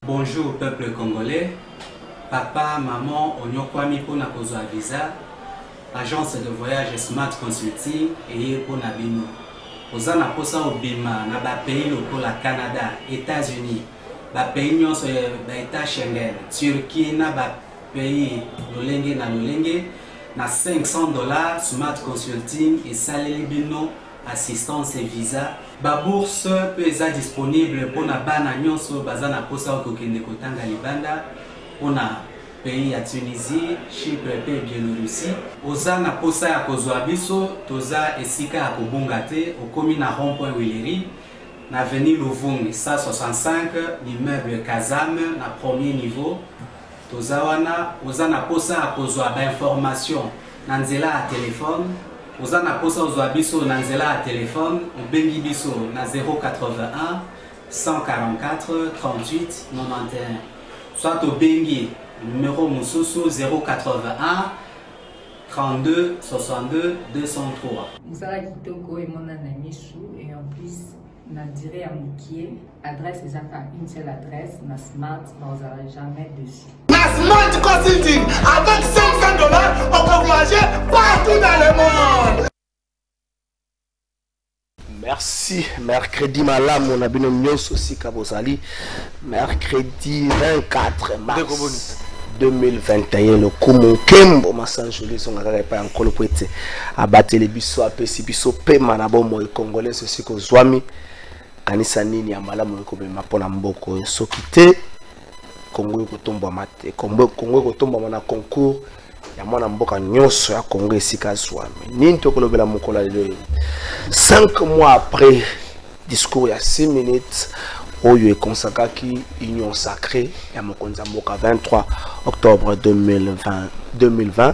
Bonjour peuple congolais, papa, maman, onyokwami pona kozwa visa, agence de voyage Smart Consulting et pona bino. Ozana posa obima na ba pays lokola Canada, États-Unis, ba pays nyonso ba état Schengen, Turquie na ba pays lolenge na lolenge na $500 Smart Consulting et saleli bino assistance et visa. Ba bourse peut être disponible pour na bana nyonso bazana posa okokende kotanga libanda pona pays ya Tunisie, Chypre et Biélorussie. Ozana posa ya kozwa biso toza esika ya kobunga te okomi na rond-point Willery na avenue Louvungi 165 l'immeuble Kazam na premier niveau. Toza wana ozana posa ya kozwa ba information na nzela ya téléphone. Ozana posa ozwa biso na nzela ya téléphone obengi biso na 081 144 38 91 soit obengi numéro mususu 081 32 62 203. Moussala Kitoko et mon ami Chou et en plus na diré à Moukié adresse exacte une seule adresse na Smart vous n'aurez jamais dessus. Na Smart Consulting avec $500 on peut voyager partout dans le monde. Merci. Mercredi malam on a bien nyos aussi kabosali. Mercredi 24 mars 2021 le kumu kembo masanjoli son ngaka pa encore poete abatele biso apesi biso pema na bomo congolais ceci ko zwami kanisa nini ya malamu ko be mapona mboko soki te Congo ko tomba mate Congo ko tomba na concours ya mwana mboka nyonso ya Congo esika zwami nini to kolobela mokola lelo 5 mois après discours ya 6 minutes Oyo Konsakaki Union Sacrée ya mokonzi mboka 23 octobre 2020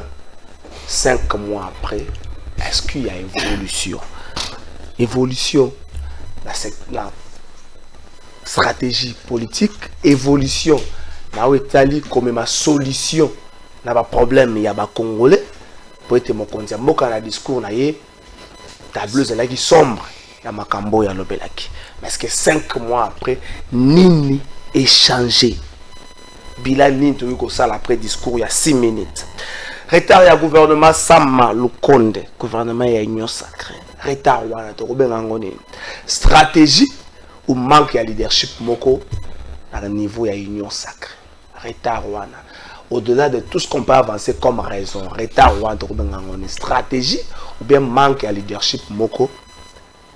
5 mois après est-ce qu'il y a évolution la stratégie politique évolution na Italie comme ma solution na ba problème ya ba congolais pour être mokonzi mboka na discours na ye tableau zelaki sombre ya makambo ya lobelaki. Parce que 5 mois après, Nini est changé. Bilal Nini to ça après discours il y a 6 minutes. Retard ya gouvernement Sama Lukonde, gouvernement ya Union Sacrée. Retard wana to ngoni. Stratégie ou manque de leadership moko à le niveau ya Union Sacrée. Retard wana. Au-delà de tout ce qu'on peut avancer comme raison, retard wana to ngoni. Stratégie ou bien manque de leadership moko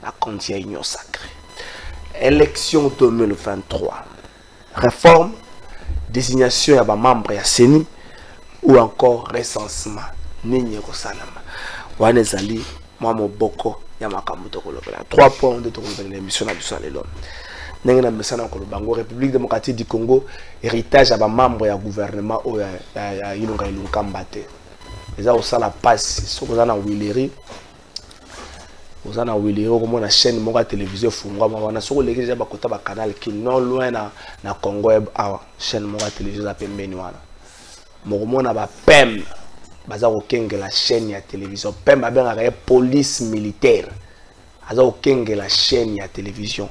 la compte ya Union Sacrée. Élection 2023, réforme, désignation ya ba membre ya CENI ou encore recensement nini ko salama wana zali mwa moboko ya makambo to kolobela 3 points de to kolobela l'émission na biso lelo ndenge na mesana ko bango République démocratique du Congo héritage ya ba membre ya gouvernement o ya Ilunga Ilunkamba te eza o sala passe soko za na Willery vous en avez vu la chaîne de télévision fungwa wana soko lekeza bakota ba canal qui non loin na Congo a chaîne de télévision za pembeni wana mokomona ba pem baza okenge la chaîne ya télévision pem ba benga police militaire aza okenge la chaîne ya télévision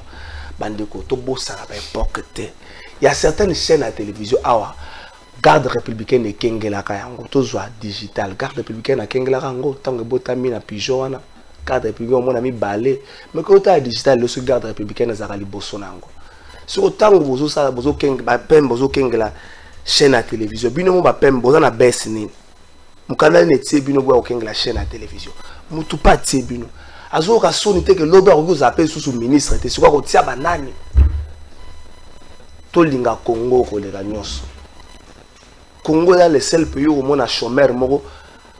bandeko to bossa ba époque te il y a certaines chaînes à télévision awa garde républicaine de kengela ka yango to zwa digital garde républicaine na kengela yango tango botami na pigeon wana garde républicaine mon ami balé mais quand tu as digital le garde républicaine za liboso nango sur autant bozo ça bozo keng ba pem bozo kengela chaîne à télévision bino mo ba pem bozo na baisse ni mukanda ne tie bino bo kengela chaîne à télévision mutu pa tie bino azo ka soni te que lobe ko zappel sous ministre te siko ko tia banani to linga Congo ko le nyonso Congo est le seul pays où on a chômeur moko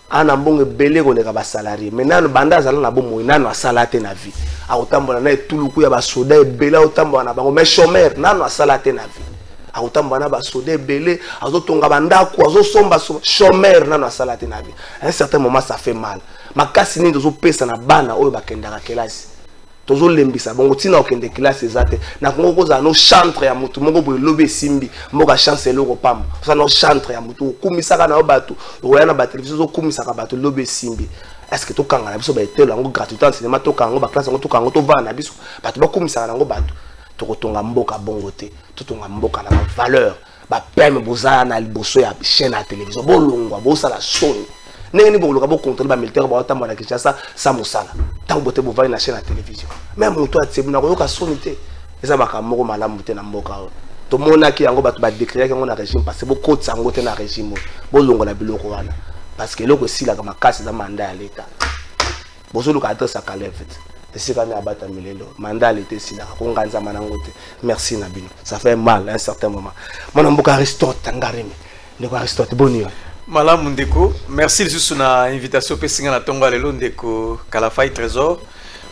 ana mbongo belé ko leka ba salarié maintenant banda zala na bomo nano asalate na vie a otambola na etuluku ya ba soda belé otambola na bango mais chômeur nano asalate na vie a otambola na ba soda belé azotonga bandako azosomba chômeur nano asalate na vie à un certain moment ça fait mal makasi ni dozo pesa na bana oyo bakendaka kelasi tozo lembisa bongo tina okende classe ezate na kongo koza no chantre ya mutu moko boye lobe simbi mboka chance eloko pam ça no chantre ya mutu kumisaka na batu oyana ba télévision zo kumisaka batu lobe simbi est-ce que to kanga na biso ba etelo yango gratuitement cinéma to kanga ba classe yango to kanga to vana biso batu ba kumisaka nango batu tokotonga mboka bongo te totonga mboka na valeur ba peme bozana na liboso ya chaîne à télévision bolongwa bosala soni ndenge ni boloka bo contrôler ba militaire ba otamba na Kinshasa sa musala tango bote bovali na chaîne à télévision même moto atsebu na koyoka soni te eza makamoko malamu te na mboka to mona ki yango bato ba déclarer yango na régime parce que beaucoup de sango te na régime bolongo na biloko wana parce que loko sila kama kasi za mandat ya l'état bozolo ka adresse à Kalevet et c'est quand abata milelo mandat l'été sila ko nganza manangote merci Nabino ça fait mal à un certain moment mon mboka Aristote Tangarimi ndeko Aristote bonio Malamu ndeko merci juste na invitation pe singa na tonga lelo ndeko Kalafai Trésor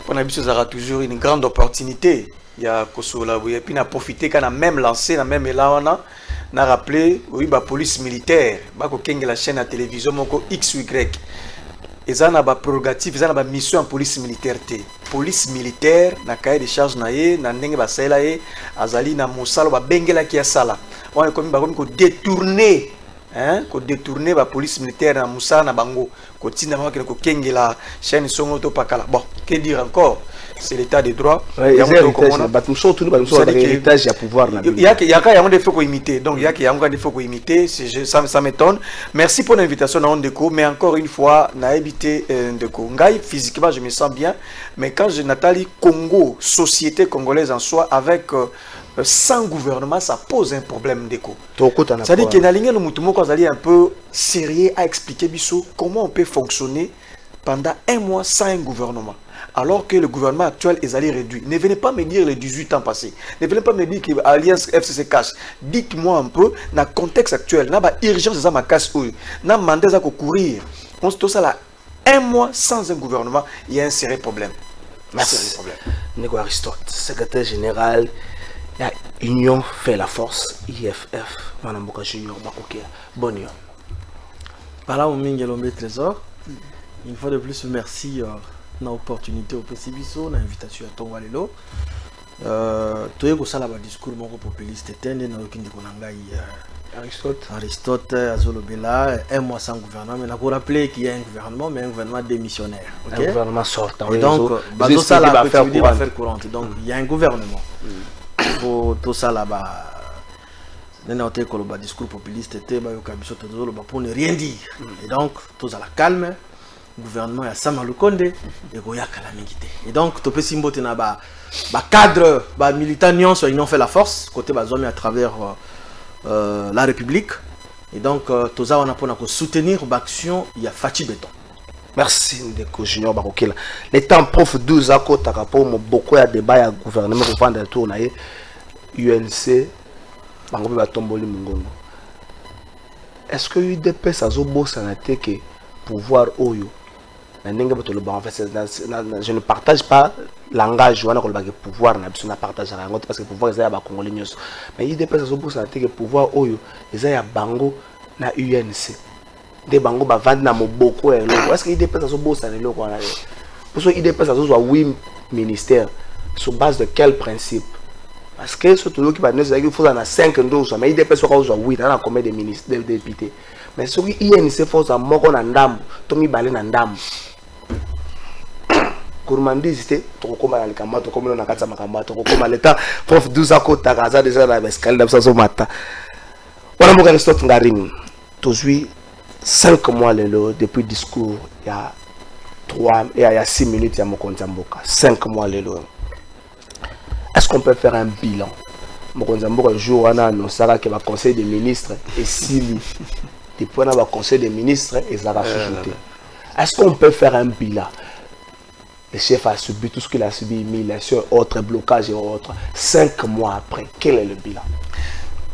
pour na biso zara toujours une grande opportunité il y a kosola et puis na profiter quand même lancé na même là on a rappelé oui ba police militaire ba ko kenge la chaîne à télévision moko XY eza na ba prérogative eza na ba mission en police militaire te police militaire na cahier de charge na ye na ndenge ba sala ye azali na mosalo ba bengela ki asala on comme ba ko détourner ko détourner ba police militaire na musala na bango ko tinda ma ko kenge la chaîne songo to pakala bon que dire encore c'est l'état de droit il y a héritage à pouvoir il y a des faut imiter donc il y a des faut imiter ça m'étonne merci pour l'invitation à Ndeko mais encore une fois na habité Ndeko ngai physiquement je me sens bien mais quand je Nathalie Congo société congolaise en soi avec sans gouvernement ça pose un problème Ndeko c'est-à-dire que na ligne le mutumo quand un peu sérieux à expliquer biso comment on peut fonctionner pendant un mois sans un gouvernement alors que le gouvernement actuel est allé réduit. Ne venez pas me dire les 18 ans passés. Ne venez pas me dire que l'Alliance FCC cache. Dites-moi un peu, dans le contexte actuel, dans l'urgence de ma casse, dans le mandat de courir, on se trouve là, un mois sans un gouvernement, il y a un sérieux problème. Merci. Nego Aristote, secrétaire général, la Union fait la force, IFF, Madame Boka Junior Bakokia. Bonne nuit. Voilà, mon Mingelombe Trésor. Une fois de plus, merci. Na opportunité au PCBiso, na invitation à Tonga lelo. Toye ko sala ba discours moko populiste tende na okindi ko nangai Aristote azolobela un mois sans gouvernement mais na ko rappeler qu'il y a un gouvernement mais un gouvernement démissionnaire. OK? Un gouvernement sortant. Et donc bazo sala ba faire courante. Donc il y a un gouvernement. Faut to sala ba nena ote ko ba discours populiste te ba yo kabiso to zolo ba pour ne rien dire. Et donc to sala calme. Gouvernement ya Sama Lukonde et Goya Kalamingite. Et donc, Topé Simbote na ba cadre, ba militant nyonso ils ont fait la force côté bazomi à travers la République. Et donc, toza on a pour soutenir l'action il y a Fachi Béton. Merci Ndeko Junior Bakokela. Les temps prof 12 à côté rapport beaucoup à débat à gouvernement pour vendre tour na UNC bango ba tomboli mungongo. Est-ce que UDP ça zo bossa na te que pouvoir oyo en fait, je ne partage pas le langage de pouvoir, je ne partage pas parce que le pouvoir est à Congolais. Mais il dépend de ce pouvoir oyo est à Bango na UNC. Des Bango va vendre na moboko et l'eau. Est-ce qu'il dépend de ce boss à l'eau? Parce qu'il dépend de ce 8 ministères. Sur base de quel principe? Parce que ce qui va nous dire qu'il faut en 5 12, mais il dépend de ce 8, on a combien de ministres, de députés. Mais ce qui INC faut en moko na ndam, Tomi balé na ndam. Kourmandi c'était tokoma na likamba tokoma na katsa makamba tokoma l'état prof 12 à côté kaza déjà la escalier d'absa so mata. On a moko Aristote Ngarim. Tozui 5 mois lelo depuis discours il y a 6 minutes il y a Mokonza Mboka 5 mois lelo. Est-ce qu'on peut faire un bilan? Mokonza Mboka jour on a annoncé que le conseil des ministres est sili. Depuis on a le conseil des ministres et ça va ajouter. Est-ce qu'on peut faire un bilan? Le chef a subi tout ce qu'il a subi, humiliation, autres blocages et autres. 5 mois après, quel est le bilan?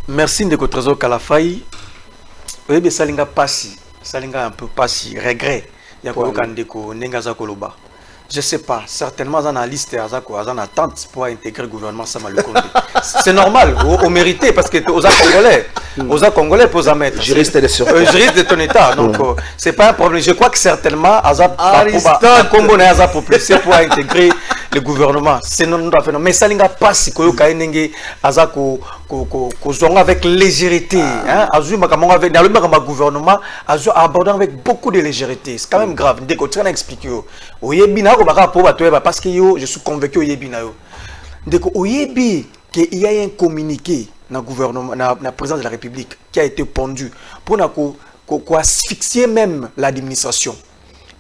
Merci Ndeko Trésor Kalafai. Oui, mais Salinga passi, Salinga un peu passi, regret. Yako Kandeko Nengaza Koloba. Je sais pas, certainement dans la liste Azako Azan attente pour intégrer le gouvernement Sama Lukonde. C'est normal, au mérité parce que aux Congolais pour en mettre. Juriste de sûreté. Juriste de ton état. Donc c'est pas un problème. Je crois que certainement Azap Congo n'a Azap c'est pour intégrer le gouvernement. C'est non mais ça n'inga pas si Koyo Kainenge Azako Kozonga avec légèreté. Azu Makamanga avec dans le gouvernement Azu abordant avec beaucoup de légèreté. C'est quand même grave. Dès qu'on tient à expliquer. Oyebina parce que je suis convaincu Oyebina yo. Dès que Oyebi qu'il y a un communiqué dans le gouvernement, dans la présidence de la République qui a été pondu pour asphyxier même l'administration.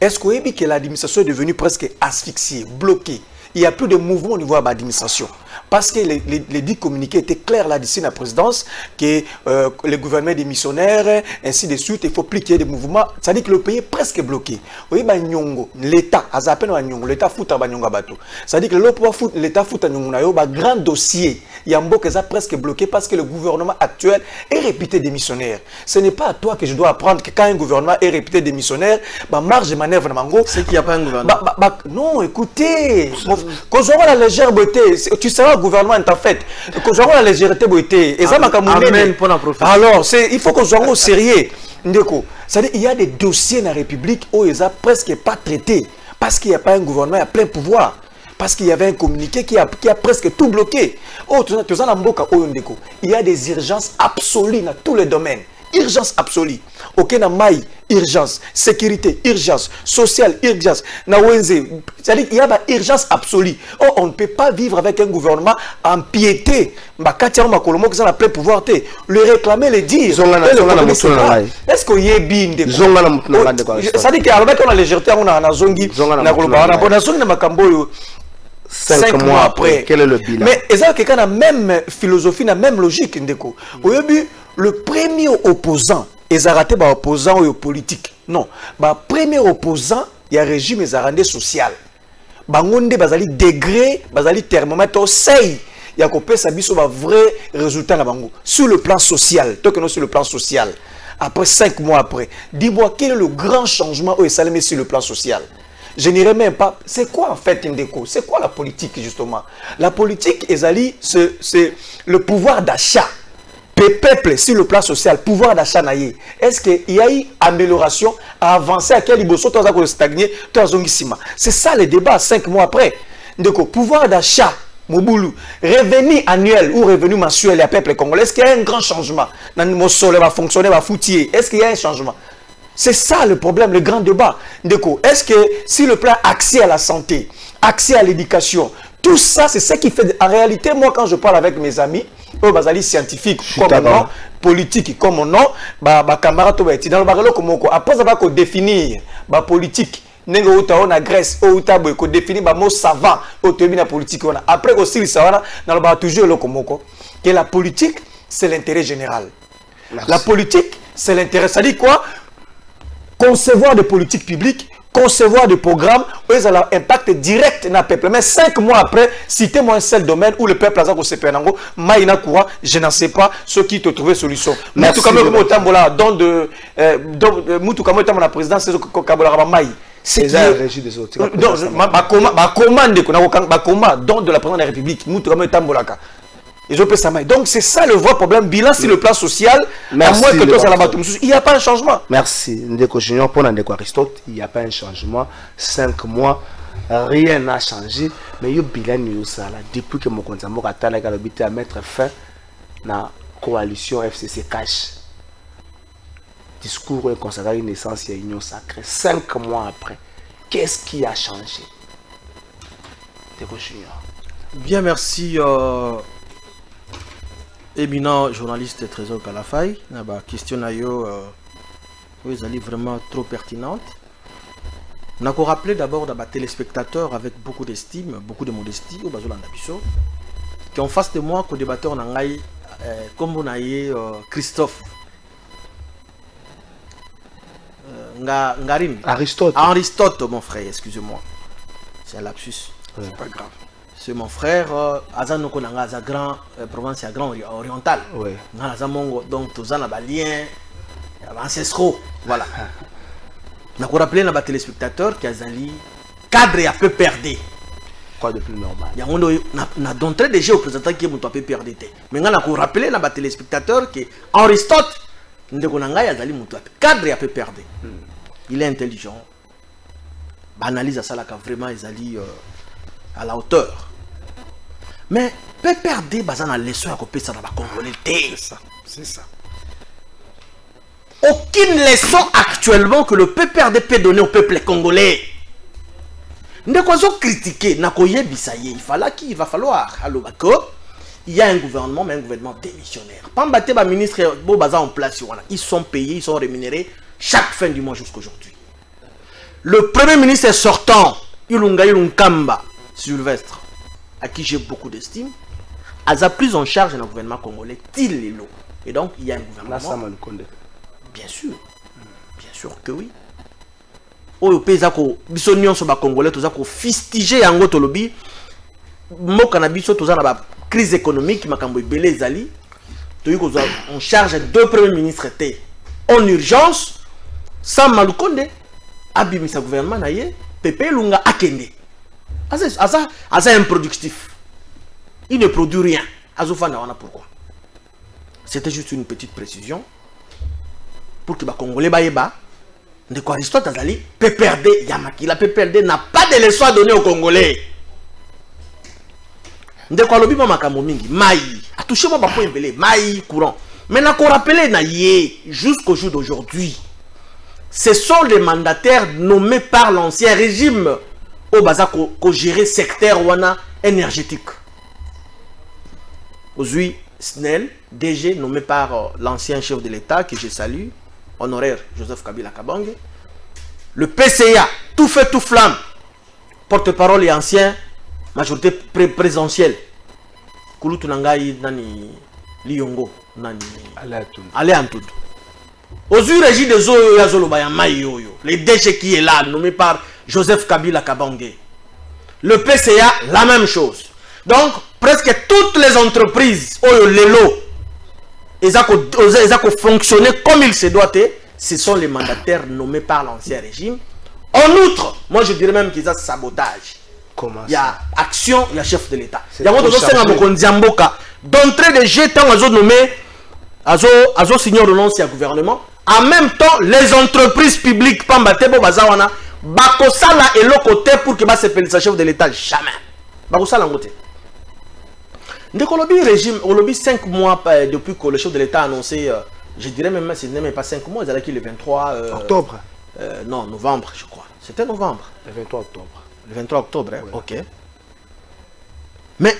Est-ce que vous voyez que l'administration est devenue presque asphyxiée, bloquée? Il n'y a plus de mouvement au niveau de l'administration. Parce que les dits communiqués étaient clairs là d'ici la présidence, que le gouvernement des missionnaires, ainsi de suite, il faut pliquer des mouvements. Ça dit que le pays est presque bloqué. Vous voyez, l'État, l'État fout à Banyonga Bato. Ça dit que l'État fout à Nyonga, un grand dossier. Il y a un qui est presque bloqué parce que le gouvernement actuel est réputé démissionnaire. Ce n'est pas à toi que je dois apprendre que quand un gouvernement est réputé démissionnaire, marge de manœuvre dans Mango. C'est qu'il n'y a pas un gouvernement. Non, écoutez, quand on aura la légère beauté, tu seras gouvernement en fait que j'aurai la légèreté beauté et ça m'a alors il faut que soit au sérieux ndeko. C'est-à-dire il y a des dossiers dans la République où ils ont presque pas traité parce qu'il n'y a pas un gouvernement à plein pouvoir, parce qu'il y avait un communiqué qui a presque tout bloqué. Il y a des urgences absolues dans tous les domaines. Urgence absolue. Ok, na maï, urgence. Sécurité, urgence. Sociale, urgence. Na wenze. C'est-à-dire qu'il y a une urgence absolue. Oh, on ne peut pas vivre avec un gouvernement empiété. Le pouvoir, le réclamer, le dire. Est-ce qu'il y a bien des... C'est-à-dire qu'avec la légèreté, on a un zongi. On 5 mois après. Quel est le bilan? Mais c'est quelqu'un a la même philosophie, la même logique. Au début, le premier opposant, ils ont raté opposant ou politique. Non, le premier opposant, il y a un régime social. Bangonde bazali degré, bazali thermomètre au seuil. Il y a un vrai résultat sur le plan social. Toi que non sur le plan social. Après 5 mois après, dis-moi quel est le grand changement où il s'est mis sur le plan social. Je n'irai même pas. C'est quoi en fait Ndeko? C'est quoi la politique justement? La politique, c'est le pouvoir d'achat. Peuple sur le plan social, pouvoir d'achat naïe. Est-ce qu'il y a eu amélioration à avancer à quel niveau tu as stagné, c'est ça le débat 5 mois après. Ndeko, pouvoir d'achat, Moboulou, revenu annuel ou revenu mensuel à peuple congolais, est-ce qu'il y a un grand changement? Dans le sol va fonctionner, va foutier. Est-ce qu'il y a un changement? C'est ça le problème, le grand débat. Est-ce que si le plan accès à la santé, accès à l'éducation, tout ça, c'est ce qui fait... En réalité, moi, quand je parle avec mes amis, eux, scientifiques comme non, politiques comme non, camarades, après, ça va définir la politique. Na Grèce, ou définir le mot savant, la politique. Après aussi, ça va toujours le que la politique, c'est l'intérêt général. Merci. La politique, c'est l'intérêt. Ça dit quoi? Concevoir des politiques publiques, concevoir des programmes où ils ont un impact direct dans le peuple. Mais 5 mois après, citez-moi un seul domaine où le peuple a dit je n'en sais pas ce qui te trouve solution. Mais tout comme la présidence, c'est ça la régie des autres. Donc, de la présidence de la République, donc c'est ça le vrai problème. Bilan sur le plan social, merci, à moins que il n'y a pas un changement. Merci. Ndeko Junior, pour Ndeko Aristote, il n'y a pas un changement. 5 mois, rien n'a changé. Mais il bilan depuis que mon compte a mettre fin à la coalition FCC Cash. Discours consacré à une naissance et à union sacrée. 5 mois après, qu'est-ce qui a changé? Ndeko Junior. Bien, merci. Éminent journaliste Trésor Kalafay, la question vous allez vraiment trop pertinente. On a rappelé d'abord des téléspectateurs avec beaucoup d'estime, beaucoup de modestie au Bazola Nabiso, qui en face de moi que débatteur Nangaï, comme on a Christophe Ngarim. Aristote, mon frère, excusez-moi. C'est un lapsus. Ouais. C'est pas grave. C'est mon frère, Azan Nokonanga, Azan grand province grand oriental. Oui. Donc, tous les lien ancestraux. Voilà. On a rappelé à téléspectateurs qu'il y a un cadre un peu perdu. Quoi de plus normal? Il y a d'entrée déjà au présentant qui est un peu perdu. Mais on a rappelé à téléspectateurs qu'Aristote, il y a un cadre un peu perdu. Il est intelligent. Analyse à ça vraiment à la hauteur. Mais PPRD basa na leçon à copier ça dans la Congolais. C'est ça. Aucune leçon actuellement que le PPRD peut donner au peuple congolais. Ne quoi critiquer, n'a quoi il va falloir alors il y a un gouvernement, mais un gouvernement démissionnaire. Pambate, les ministres en place, ils sont payés, ils sont rémunérés chaque fin du mois jusqu'aujourd'hui. Le premier ministre sortant, Ilunga Ilunkamba Sylvestre, à qui j'ai beaucoup d'estime, a pris en charge dans le gouvernement congolais, et donc il y a un gouvernement. Bien sûr que oui. Au pays bisonion sur congolais, tout ça qu'on fustigé en gotolobi, mo cannabis tout ça la crise économique, makambo belé zali, on charge deux premiers ministres en urgence, sans malukonde, abimisa gouvernement naie, Pepe Lunga akende. Asa improductif. Il ne produit rien. Azofana wana pourquoi? C'était juste une petite précision pour que les Congolais baïba. De quoi Aristote Azali, PPRD, Yamaki, la PPRD n'a pas de leçons à donner aux Congolais. De quoi l'obi mama kamomingi, maï, a touché moi bapo embelé, maï courant. Mais n'a qu'on rappelé na yé jusqu'au jour d'aujourd'hui. Ce sont les mandataires nommés par l'ancien régime au Baza ko gérer secteur wana énergétique. Aujourd'hui, Snell, DG nommé par l'ancien chef de l'État que je salue, honoraire Joseph Kabila Kabange. Le PCA, tout fait tout flamme, porte-parole et ancien, majorité présidentielle. Kulutu Nangai Nani Liongo Nani Allez en tout. Aujourd'hui, régime des eaux Yazolobaya Maïoyo, les DG qui est là, nommé par Joseph Kabila Kabange. Le PCA, la même chose. Donc, presque toutes les entreprises, les lots, ils ont fonctionné comme il se doit être. Ce sont les mandataires nommés par l'ancien régime. En outre, moi je dirais même qu'ils ont sabotage. Comment il y a action, il y a chef de l'État. Il y a d'entrée de jeu, tant qu'ils ont nommé, ils ont signé renonce au gouvernement. En même temps, les entreprises publiques, Pambatebo Bazawana, Bakosala est le côté pour que se chef de l'État. Jamais. Bakosala côté. Dès qu'on lobby régime, on lobby 5 mois depuis que le chef de l'État a annoncé, je dirais même, ce n'est même pas 5 mois, c'est le 23 octobre. Non, novembre, je crois. C'était novembre. Le 23 octobre. Le 23 octobre, hein? Ouais. Ok. Mais,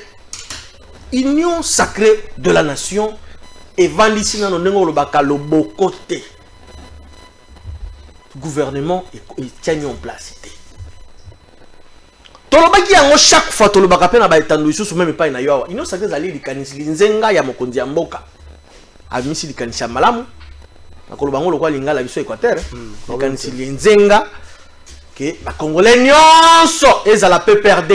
union sacrée de la nation, et Vandissina no nengo le baka le beau côté. Gouvernement, il tient en place. Tolobaki yango chaque fois tolobaka pe na ba etando isusu même pas na yawa ino sakwe zali likanisi linzenga ya mokonzi ya mboka amisi likanisi ya malamu nakoloba ngo lokwa lingala biso Équateur likanisi linzenga que ba congolais nyonso ezala PPRD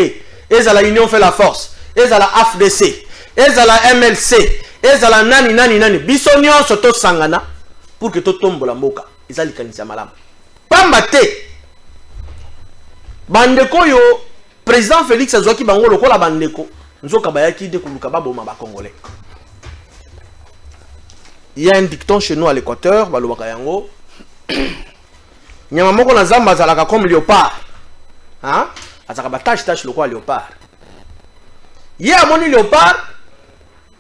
ezala union fait la force ezala AFDC ezala MLC ezala nani biso nyonso to sangana pour que to tombola mboka ezali likanisi ya malamu pamba te bandeko yo président Félix Azouaki Bango loko la bandeko nzoka bayaki de kuluka baboma ba congolais. Il y a un dicton chez nous à l'Équateur, balobaka yango. Nyama moko na zamba zalaka comme léopard. Hein? Azaka batache loko léopard. Yé amoni léopard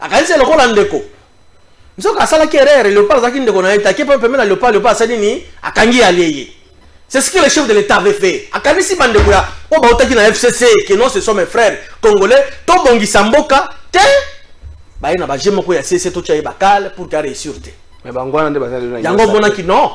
akalise loko la ndeko. Nzoka sala ki erreur léopard zaki ndeko na eta ki pe pemela léopard sali ni akangi aliyé. C'est ce que le chef de l'État avait fait. A Kanisi Bandekouya, on va au na FCC, que non, ce sont mes frères congolais, Tobongi Samboka, te, bah il n'a pas jamais quoi, c'est tout chahi bakal pour carrer sur te. Mais Bangwana de Bazal, Yango Bona qui non,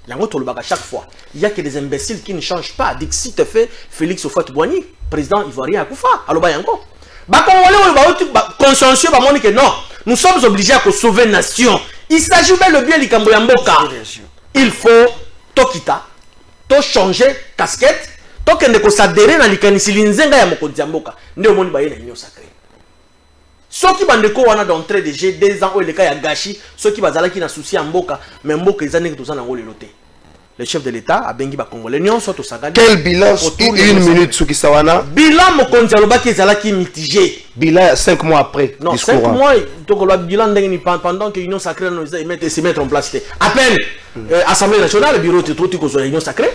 Yango Tolobaka chaque fois. Il y a que des imbéciles qui ne changent pas. Dixit te fait Félix Houphouët Boigny, président ivoirien à Koufa, alors bah Yango. Bah Congolais, consciencieux, bah moni que non, nous sommes obligés à sauver nation. Il s'agit bien le bien Likambo Yamboka. Il faut Tokita. To changer casquette, to kende ko s'adhérer na likanisi linzenga ya mokonzi mboka. Nde omoni ba ye na union sacrée. Soki bandeko wana d'entrée de jeu 2 ans o le ka ya gashi, soki bazala ki na souci ya mboka, mais mboka ezane to zana ngolo loté. Le chef de l'État a bengi ba congolais nyonso to sagani. Quel bilan une minute soki sawana? Bilan mokonzi alobaki ezala ki mitigé. Bilan 5 mois après. Non, 5 mois to ko bilan ndenge ni pendant que union sacrée no se mettre en place. À peine Assemblée nationale, le bureau de l'union sacrée,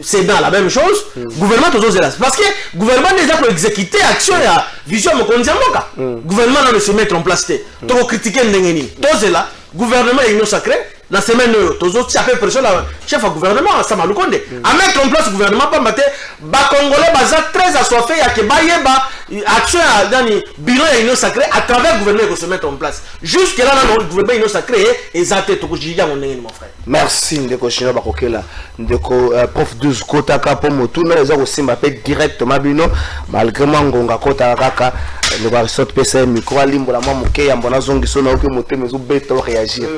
c'est dans la même chose. Gouvernement toujours là. Parce que le gouvernement déjà pour exécuter action et vision gouvernement ne se mettre en place. Donc critiquer ndengeni. Tous là, gouvernement et union sacrée, la semaine tous autres ça fait pression la chef au gouvernement ça Malukonde à mettre en place le gouvernement pas maté ba congolais baza très assoiffé ya ke bayeba action dans bilan union sacrée à travers le gouvernement qui se mettre en place jusque là le gouvernement union sacrée exacté to kujia mon frère. Merci ndeko chino bakokela ndeko prof 12 kota ka po motu na eza ko simba pe directement bino malgré mangonga kota kaka ndeko Aristote pesa micro alimbola mwa moke ya mbona zongiso na oke motema zo beto réagir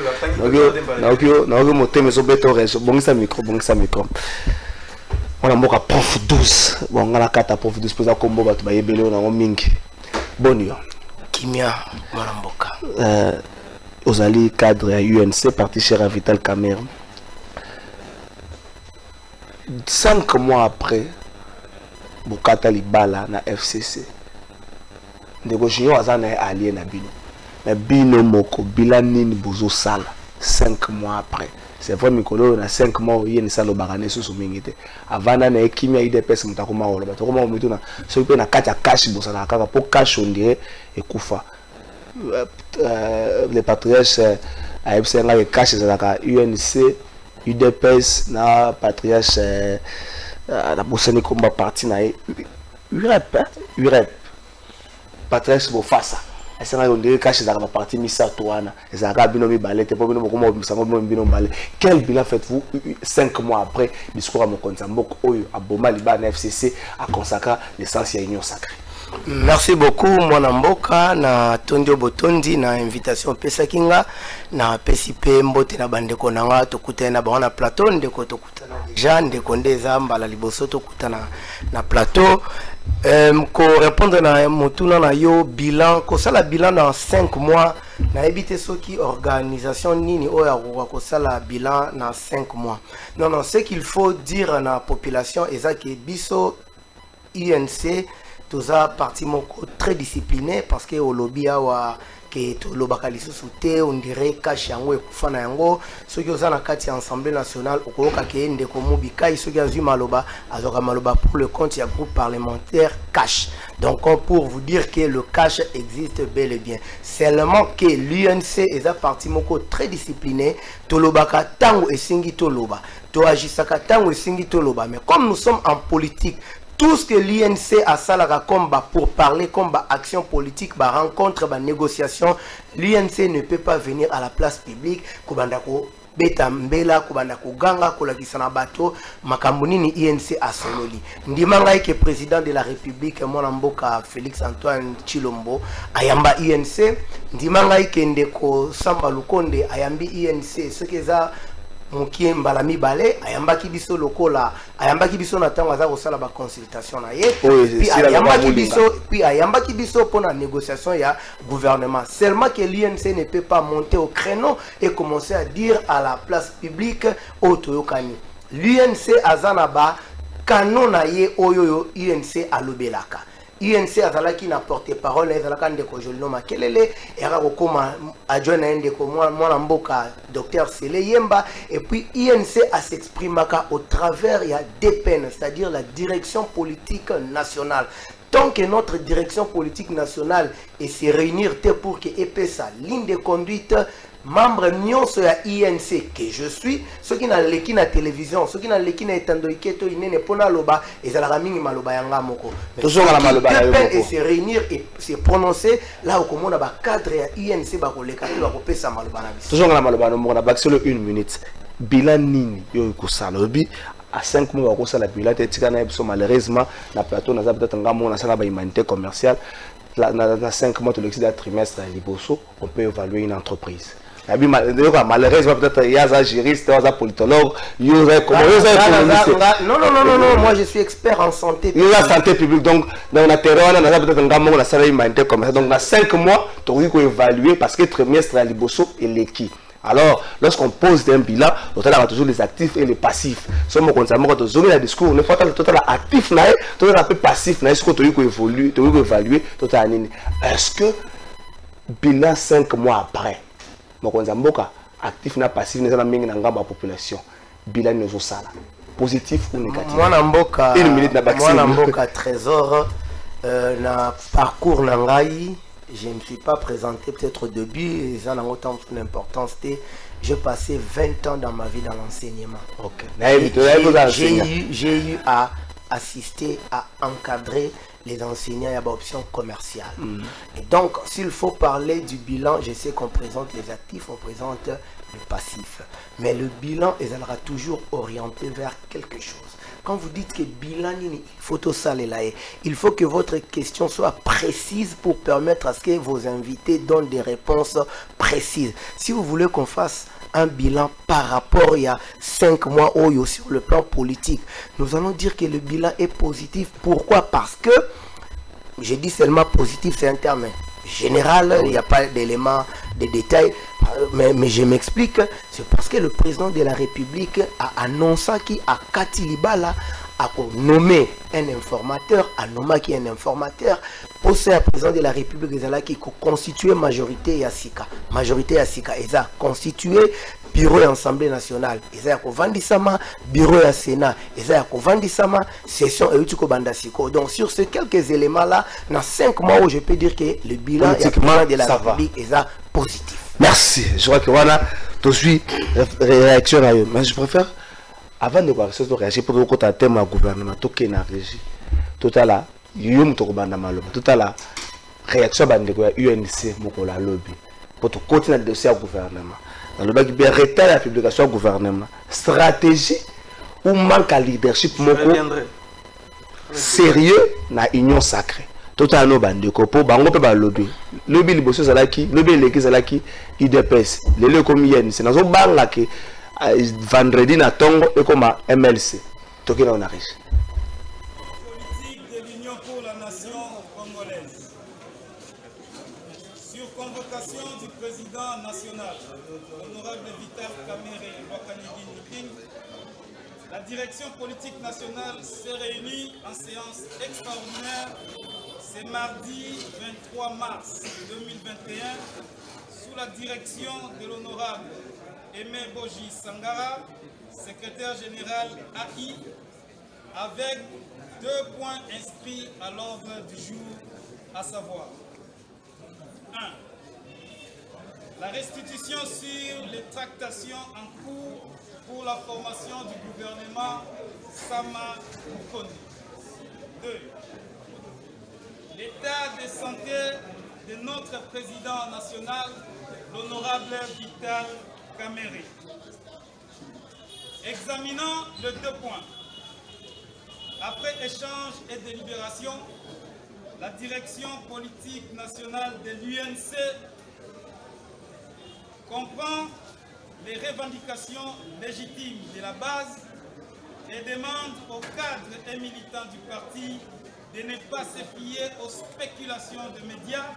na oke motema zo beto réagir bongisa micro on a mboka prof 12 bon ngala kata prof 12 poza kombo bato ba yebele na ngo mingi bonio kimia mwana mboka ozali cadre à UNC parti cher à Vital Kamerhe 5 mois après bokata libala na FCC ndeko junior azana allié na bino mais bino moko bilanini bozo sala 5 mois après c'est vrai mikolo na 5 mois yeni salo bagane susu mingite avana na ekimia IDPS mutakoma wolo batokoma mutu na so pe na kata cash bosala kaka po cash on dirait ekufa les patriarches à FCC nga cash ezalaka UNC UDPS na patriarche la bosani komba parti na UREP patriarche bofasa esanga on dirait cash ezalaka parti misato wana ezalaka bino mibale te po bino bokoma bisango bino mbale. Quel bilan faites-vous 5 mois après discours à Mokonzi Mboko oyo aboma liba na FCC a consacré l'essence ya union sacrée? Merci beaucoup mwana mboka na Tondio Botondi na invitation pesa kinga na PCP mbote na bandeko nanga tokutana na bana plateau ndeko tokutana déjà ndeko ndeza mbala liboso tokutana na plateau ko répondre na motuna na yo bilan ko sala bilan dans 5 mois na éviter soki organisation nini oya ko sala bilan dans 5 mois. Non ce qu'il faut dire à la population ezaki biso INC toza parti moko très discipliné parce que au lobby awa que to lobakaliso souté on dirait cash yango ekufa na yango soki oza na kati Assemblée nationale okoyoka ke ndeko mobika soki azwi maloba azoka maloba pour le compte ya groupe parlementaire cash. Donc pour vous dire que le cash existe bel et bien, seulement que l'UNC est un parti moko très discipliné to lobaka tango esingi to loba to agisaka tango esingi to loba. Mais comme nous sommes en politique, tout ce que l'INC a salara combat pour parler combat action politique, bah rencontre, bah négociation, l'INC ne peut pas venir à la place publique. Kubandako beta mbela, kubandako ganga, kolakisana bato, makambuni ni INC a sololi. Ndimanga ke président de la République, mwana mboka Félix Antoine Tshilombo, ayamba INC. Ndimanga ke ndeko Samba Lukonde, ayambi INC. Ce que ça Mokie Mbalami Balé, ayambaki biso lokola, ayambaki biso na tango aza kosala ba consultation na ye, puis ayambaki biso pour la négociation ya gouvernement. Seulement que l'INC ne peut pas monter au créneau et commencer à dire à la place publique au Toyokani. L'INC azanaba canon na ye oyo INC alobelaka. INC azalaki na porte-parole ezalaka ndeko Jolino Makelele era kokoma adjoint na ndeko mwana mboka Dr Sele Yemba et puis INC a s'exprimaka au travers ya DPN, c'est-à-dire la direction politique nationale. Tant que notre direction politique nationale est se réunir pour que EPSA ligne de conduite membre nyonso ya INC que je suis, ceux qui na leki na télévision, ceux qui na leki na etandoike to inene pona loba ezalaka mingi maloba yanga moko. Toujours la maloba ya moko. Et se réunir et se prononcer là au komona ba cadre ya INC ba koleka to ba kopesa maloba na biso. Toujours la maloba no mona ba solo 1 minute. Bilan nini yo ko salobi à 5 mois ko sala bilan te tika na biso malheureusement na plateau na za peut-être ngamo na sala ba humanité commerciale. Dans 5 mois de l'excédent trimestre à Liboso, on peut évaluer une entreprise. Malheureusement, peut-être il y a un juriste, il y a un politologue, il y a un économiste. Non, moi je suis expert en santé publique. Il y a la santé publique, donc dans la terre, on a peut-être un gamin, on a ça humanité comme ça. Donc dans 5 mois, tu as évaluer parce que le trimestre à Liboso est l'équipe. Alors, lorsqu'on pose un bilan, on a toujours les actifs et les passifs. Si on a un discours, on est total actif, total un peu passif, est-ce que tu as évolué, tu as évalué, est-ce que bilan 5 mois après, Mokonzamboka actif na passif na mingi na ngamba population bilan nous sala positif ou négatif mwana mboka une minute na vaccin mwana mboka trésor na parcours na ngai je ne me suis pas présenté peut-être au début ça n'a autant d'importance J'ai passé 20 ans dans ma vie dans l'enseignement. Ok. J'ai eu à assister, à encadrer les enseignants à l'option commerciale. Et donc, s'il faut parler du bilan, je sais qu'on présente les actifs, on présente le passif. Mais le bilan, il sera toujours orienté vers quelque chose. Quand vous dites que bilan, il faut tout ça, il faut que votre question soit précise pour permettre à ce que vos invités donnent des réponses précises. Si vous voulez qu'on fasse un bilan par rapport il y a 5 mois sur le plan politique, nous allons dire que le bilan est positif. Pourquoi? Parce que, je dis seulement positif, c'est un terme général, il n'y a pas d'éléments, de détails, mais je m'explique. C'est parce que le président de la République a annoncé qu'il a Katilibala a nommé un informateur, a nommé qui est un informateur, pour ce président de la République qui a constitué majorité à Sika. Majorité à Sika, ils ont constitué bureau et Assemblée nationale. Ils ont vendissama bureau et Sénat. Ils ont vendissama session et Utuko Bandasiko. Donc sur ces quelques éléments-là, dans 5 mois où je peux dire que le bilan de la République est positif. Merci. Je crois que voilà, tout suis réaction à eux. Mais je préfère, avant de réagir pour le thème du gouvernement, tout qui est en régie, tout à l'heure, il y a tout à l'heure, réaction à l'UNC, la lobby, pour continuer le dossier au gouvernement. Dans le bas qui peut arrêter la publication au gouvernement, stratégie ou manque à leadership, sérieux dans l'union sacrée. Tout à l'heure, pour bango pe lobby lobby liboso zalaki lobby leki zalaki IDPS lelo comme yen c'est nazo banga ke vendredi na tongo et comme MLC toki na onariche politique de l'Union pour la nation congolaise sur convocation du président national honorable Vital Kamerhe Rwakanigi Niping. La direction politique nationale s'est réunie en séance extraordinaire ce mardi 23 mars 2021 sous la direction de l'honorable Aimé Boji Sangara, secrétaire général AI, avec 2 points inscrits à l'ordre du jour, à savoir 1. La restitution sur les tractations en cours pour la formation du gouvernement Sama Mukonde. 2. L'état de santé de notre président national, l'honorable Vital Kamerhe. Examinons les 2 points. Après échange et délibération, la direction politique nationale de l'UNC comprend les revendications légitimes de la base et demande aux cadres et militants du parti de ne pas se fier aux spéculations de médias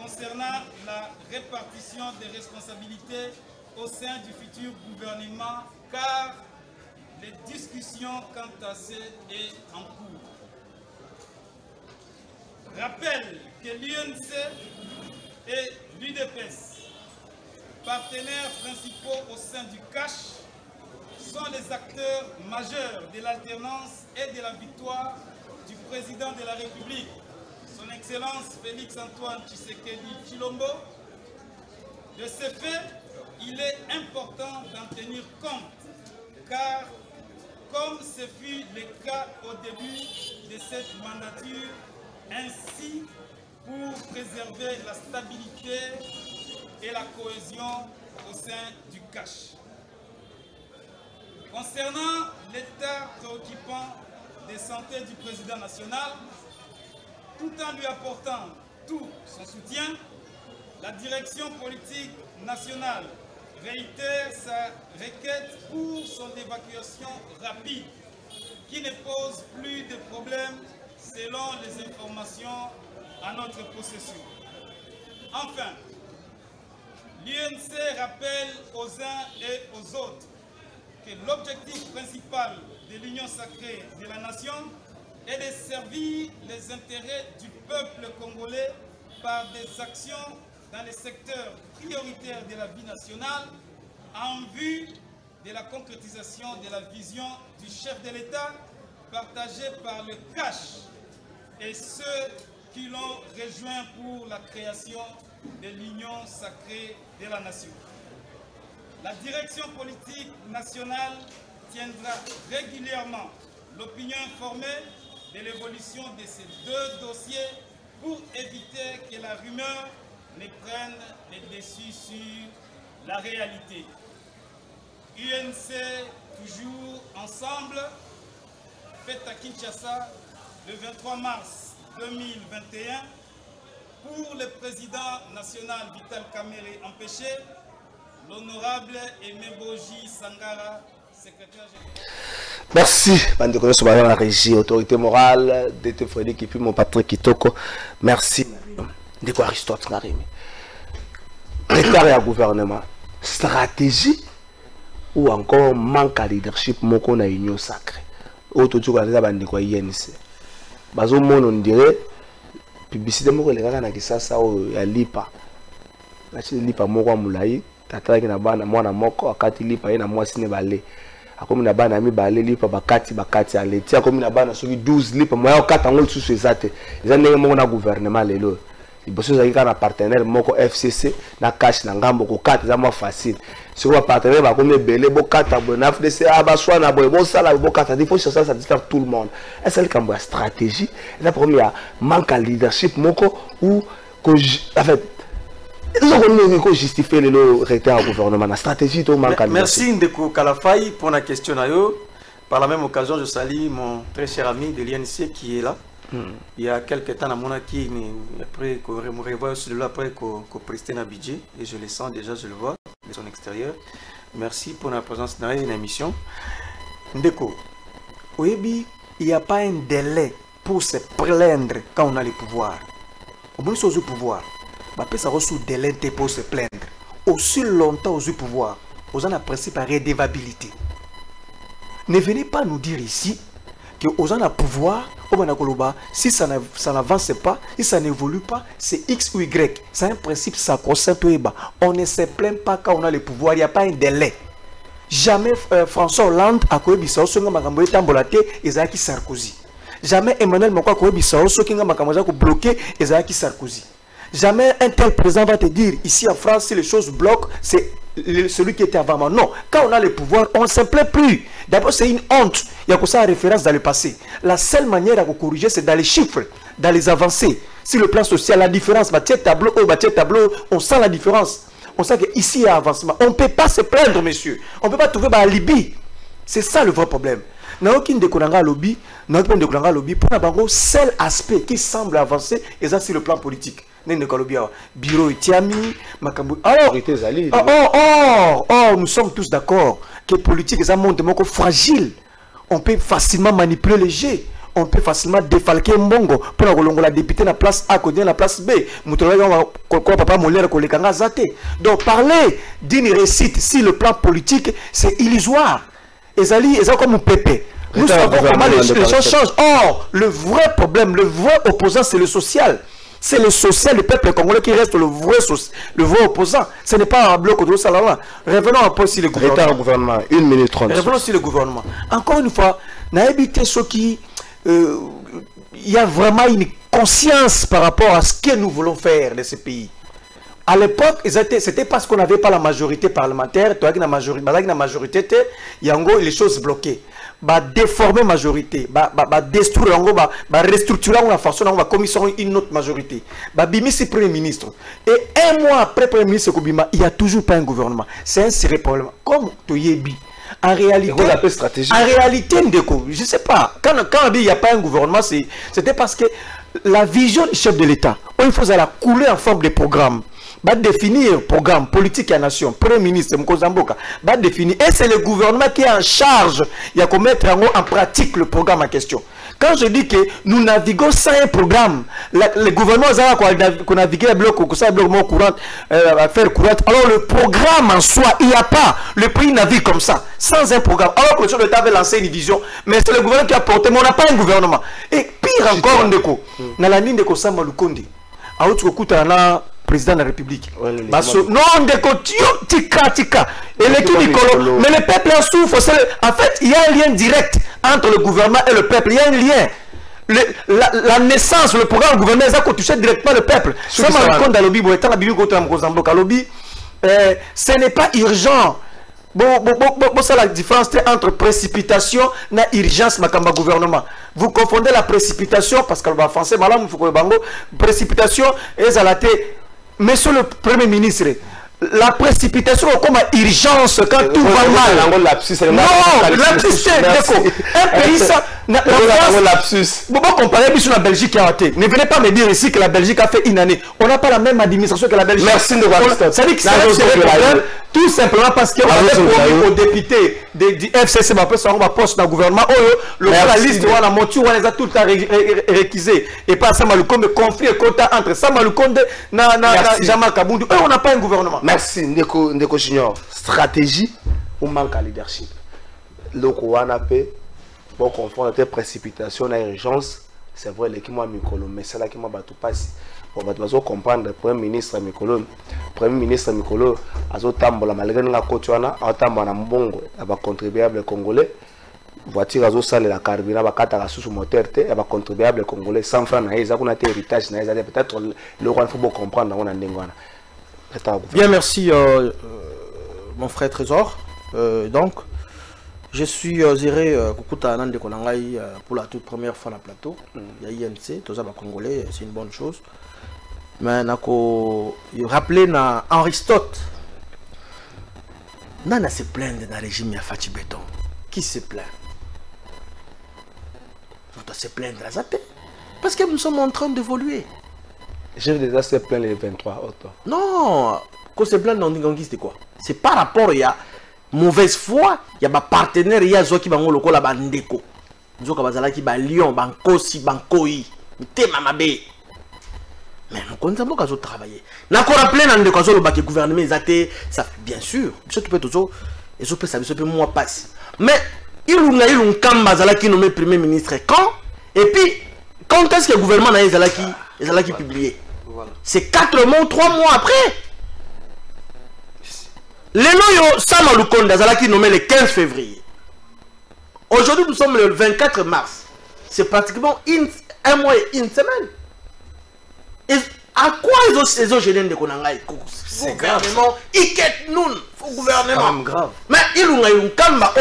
concernant la répartition des responsabilités au sein du futur gouvernement, car les discussions quant à ce est en cours. Rappelle que l'UNC et l'UDPS, partenaires principaux au sein du CACH, sont les acteurs majeurs de l'alternance et de la victoire du président de la République, son Excellence Félix-Antoine Tshisekedi Tshilombo. De ce fait, il est important d'en tenir compte, car comme ce fut le cas au début de cette mandature, ainsi pour préserver la stabilité et la cohésion au sein du CACH. Concernant l'état préoccupant de santé du président national, tout en lui apportant tout son soutien, la direction politique nationale réitère sa requête pour son évacuation rapide, qui ne pose plus de problème selon les informations à notre possession. Enfin, l'UNC rappelle aux uns et aux autres que l'objectif principal de l'union sacrée de la nation est de servir les intérêts du peuple congolais par des actions dans les secteurs prioritaires de la vie nationale en vue de la concrétisation de la vision du chef de l'État partagée par le CACH et ceux qui l'ont rejoint pour la création de l'union sacrée de la nation. La direction politique nationale tiendra régulièrement l'opinion informée de l'évolution de ces deux dossiers pour éviter que la rumeur ne prenne le dessus sur la réalité. UNC, toujours ensemble, fête à Kinshasa le 23 mars 2021 pour le président national Vital Kamerhe empêché, l'honorable Emeboji Sangara, secrétaire général. Merci, bande de connaissances la régie, autorité morale, DT Frédéric et puis mon Patrick Kitoko. Merci. De quoi Aristote précaré à gouvernement, stratégie ou encore manque à leadership, mon qu'on a union sacrée. Auto tu connais la bande de quoi INC. Bazo mon on dirait publicité mon les gars na kisasa o ya lipa. Na chi lipa moko mulai, tata na bana mwana moko akati lipa ina mwasi ne bale. Akomi na bana mi bale lipa bakati ale. Ti akomi na bana soki 12 lipa moya okata ngol susu ezate. Eza ndenge moko na gouvernement lelo. Iboso za kika na partenaire moko FCC na cash na ngambo ko kata za mo facile. Sur le partenaire va comme belé bokata bona FDC abaswa na boy bon sala bokata il faut chercher à satisfaire tout le monde. Est-ce que la stratégie la première manque à leadership moko ou en fait il faut justifier le retard au gouvernement la stratégie to manque à leadership. Merci Ndeko Kalafai pour la question na yo. Par la même occasion je salue mon très cher ami de l'INC qui est là. Il y a quelques temps, après qu'on revoit celui-là, après qu'on prestait un budget, et je le sens déjà, je le vois de son extérieur. Merci pour la présence dans l'émission. Ndeko, il n'y a pas un délai pour se plaindre quand on a le pouvoir. Au moins, au pouvoir, ça reçoit un délai pour se plaindre. Aussi longtemps au pouvoir, on a un principe de redevabilité. Ne venez pas nous dire ici que aux gens à pouvoir, si ça n'avance pas, si ça n'évolue pas, c'est X ou Y. C'est un principe sacro-saint. On ne se plaint pas quand on a le pouvoir, il n'y a pas un délai. Jamais François Hollande a couru Bissau, Ezaki Sarkozy. Jamais Emmanuel Macron a couru Bissau, bloqué Ezaki Sarkozy. Jamais un tel président va te dire ici en France, si les choses bloquent, c'est celui qui était avant moi. Non, quand on a le pouvoir, on ne se plaint plus. D'abord, c'est une honte. Il y a que ça référence dans le passé. La seule manière à corriger, c'est dans les chiffres, dans les avancées. Sur le plan social, la différence, tableau, on sent la différence. On sait qu'ici, il y a avancement. On ne peut pas se plaindre, monsieur. On ne peut pas trouver un alibi. C'est ça le vrai problème. N'a aucun découragement lobby, pour un seul aspect qui semble avancer, et ça, c'est le plan politique. Bureau Etiami, alors, nous sommes tous d'accord que politique est un monde fragile. On peut facilement manipuler les jets. On peut facilement défalquer Mbongo pour la députée la place A, la place B. Donc parler d'une réussite si le plan politique c'est illusoire. Et ça comme un pépé. Nous savons comment les choses changent. Or, le vrai problème, le vrai opposant, c'est le social. C'est le social du peuple congolais qui reste le vrai opposant. Ce n'est pas un bloc de Salama. Revenons un peu sur le gouvernement. 1 minute 30. Revenons sur le gouvernement. Encore une fois, n'habitez ceux qui... il y a vraiment une conscience par rapport à ce que nous voulons faire de ce pays. À l'époque, c'était parce qu'on n'avait pas la majorité parlementaire. La majorité, il y a les choses bloquées. Déformer majorité, détruire, restructurer la façon dont on va commissionner une autre majorité. Bimisi Premier ministre. Et un mois après Premier ministre Kobima, il n'y a toujours pas un gouvernement. C'est un sérieux problème. Comme Toyebi. En réalité, je ne sais pas. Quand il n'y a pas un gouvernement, c'était parce que la vision du chef de l'État, il faut la couler en forme de programme. Définir programme politique à la nation, Premier ministre Mkozamboka, définir. Et c'est le gouvernement qui est en charge. Il y a qu'à mettre en pratique le programme en question. Quand je dis que nous naviguons sans un programme, le gouvernement a navigué le bloc courant, faire courante. Alors le programme en soi, il n'y a pas. Le pays navigue comme ça, sans un programme. Alors que le chef de l'État avait lancé une vision, mais c'est le gouvernement qui a porté, mais on n'a pas un gouvernement. Et pire encore, Ndeko, dans la ligne de Kosama Lukondi, à Outkouta, président de la République. Non, tika. Et mais le peuple en souffre. En fait, il y a un lien direct entre le gouvernement et le peuple. Il y a un lien. La naissance, le programme gouvernement, ça touche directement le peuple. Ce n'est pas urgent ça la différence entre précipitation et urgence makamba gouvernement. Vous confondez la précipitation parce que le français malam faut que bango précipitation et zalaté. Monsieur le Premier ministre, la précipitation comme urgence quand tout va mal. Non, lapsus c'est un pays ça. Vous comparez sur la Belgique qui a raté. Ne venez pas me dire ici que la Belgique a fait une année. On n'a pas la même administration que la Belgique. Merci de voir ça. Ça dit que c'est problème tout simplement parce qu'on avait promis aux députés du FCC on va poste dans le gouvernement. La liste on a monté, on les a tout le temps réquisés. Et pas Samaloukonde, conflit et quota entre Samaloukonde et Jean-Marc Kabundu. On n'a pas un gouvernement. Merci Ndeko Junior. Stratégie ou manque à leadership. Donc on a fait pour confondre la précipitation et urgence. C'est vrai l'équipe moi Mikolo, mais c'est là qui m'a battu pas. Pour battre comprendre le Premier ministre Mikolo. Premier ministre Mikolo a tambola malgré la côtoana, a tambola mbongo, a va contribuable congolais. Voiture a salé la carburant, va katara sous moteur, a va contribuable congolais 100 francs na ils a qu'on a héritage na ils peut-être le roi faut bien comprendre on a ndengwana. Bien, merci mon frère Trésor. Donc, je suis zéré Kukuta Anande Kolangai pour la toute première fois à la plateau. Il y a INC, tout ça va congolais, c'est une bonne chose. Mais il rappelé na Aristote. Nana se plaindre dans le régime ya Fati Béton. Qui se plaint? On doit se plaindre à Zaté. Parce que nous sommes en train d'évoluer. J'ai déjà se plaint les 23 autres. Non, quand se plaint dans Ndingangi, c'est quoi? C'est par rapport à mauvaise foi, il y a des partenaires, il y a des gens qui ont le bandeko. Ils ont qui ont Lyon, Bankosi, Bankoi, Temamabe. Mais nous continuons à travailler. Nous avons rappelé que le gouvernement est bien sûr. Tu peux toujours, et je peux savoir, moi passe. Mais il y a un Kamba qui nommé Premier ministre quand? Et puis, quand est-ce que le gouvernement a publié? C'est 4 mois, 3 mois après. Les loyaux Samaloukonde qui nommé le 15 février. Aujourd'hui, nous sommes le 24 mars. C'est pratiquement un mois et une semaine. Et à quoi ils ont gêné de Konangaï? C'est grave. Ils quittent nous, le gouvernement. C'est quand même grave. Mais ils ont un Kamba,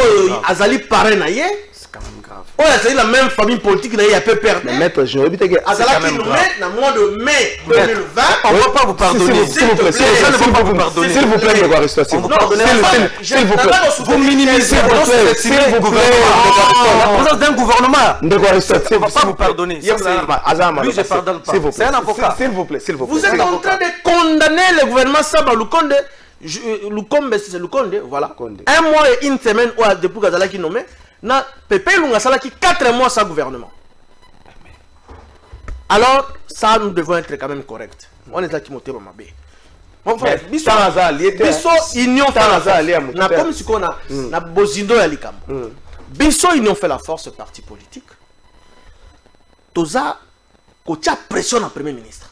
Azali Parenaye. C'est quand même grave. C'est la même famille politique qui a peu perdu. Mais maître, je vais dire que c'est quand même grave. Dans le mois de mai 2020, on ne va pas vous pardonner. S'il vous plaît, s'il vous plaît, s'il vous plaît, vous minimisez votre la présence d'un gouvernement. On ne va pas vous pardonner. Lui, je pardonne pas. C'est un avocat. S'il vous plaît, vous êtes en train de condamner le gouvernement Saba Lukonde. C'est Lukonde, voilà. Un mois et une semaine depuis Gazala qui nommé. Na Pepe Lunga Salaki 4 mois sans gouvernement. Alors, ça nous devons être quand même corrects. On est là qui monte ma bé. Mon frère, biso union na comme si on a na bozindo ya likambo. Biso union fait la force parti politique. Toza ko tia pression na premier ministre.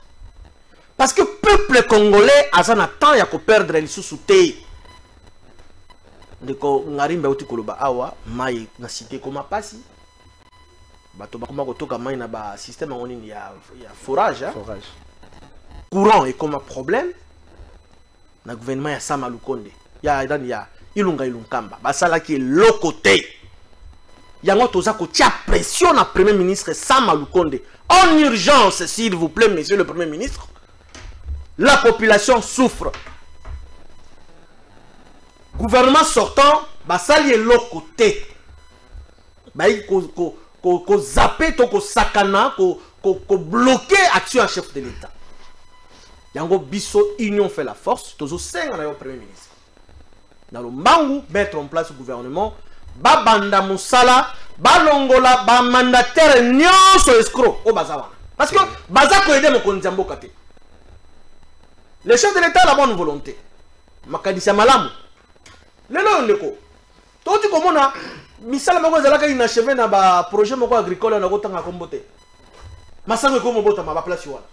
Parce que peuple congolais a un temps ya ko perdre les sous-soutés. Ndeko ngarimba uti koloba awa mai na cité comme pasi bato bakoma kotoka mai na ba système ngoni ya forage courant et comme problème na gouvernement ya Samaloukonde ya ilunga ilunkamba basala ki lokote yango toza ko tia pression na premier ministre Samaloukonde en urgence s'il vous plaît monsieur le premier ministre. La population souffre. Gouvernement sortant, basali est l'autre côté. Ko zapper, ko sakana, ko bloquer action à chef de l'État. Yango biso union fait la force. Tozo 5 ans premier ministre. Dans le Mbangu, mettre en place le gouvernement. Ba banda musala, ba longola, ba mandataire nyonso escroc au bazawa. Parce que baza ko aider mon kondiambo kate. Le chef de l'État a la bonne volonté. Makadisa malamu. Lelo ndeko. Toti komona misala mako zalaka inachevé na ba projet moko agricole na kotanga kombote. Masango ko mobota ma ba place wana.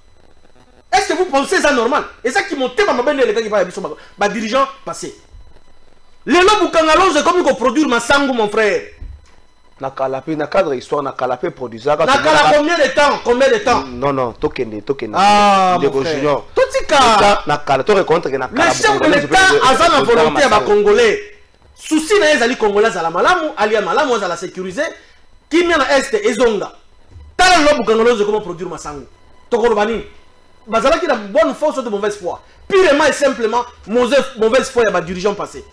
Est-ce que vous pensez ça normal? Et ça qui monte ma bende les gars qui va biso ba dirigeant passé. Lelo bukangaloze comme ko produire masango mon frère. Na kalapé na cadre histoire na kalapé produisant. Na kala combien de temps? Combien de temps? Non, tokende. Ah, mon frère. Totika na kala to rencontre que na kala. Le chef de l'État a sa volonté à ba congolais. souci na ezali congolais à la malamu alia malamu à la sécuriser qui mient na est ezonga tala lobu congolais comment produire masango tokolo bani bazala qui na bonne foi ou de mauvaise foi purement et simplement mauvaise foi ya ba dirigeant passé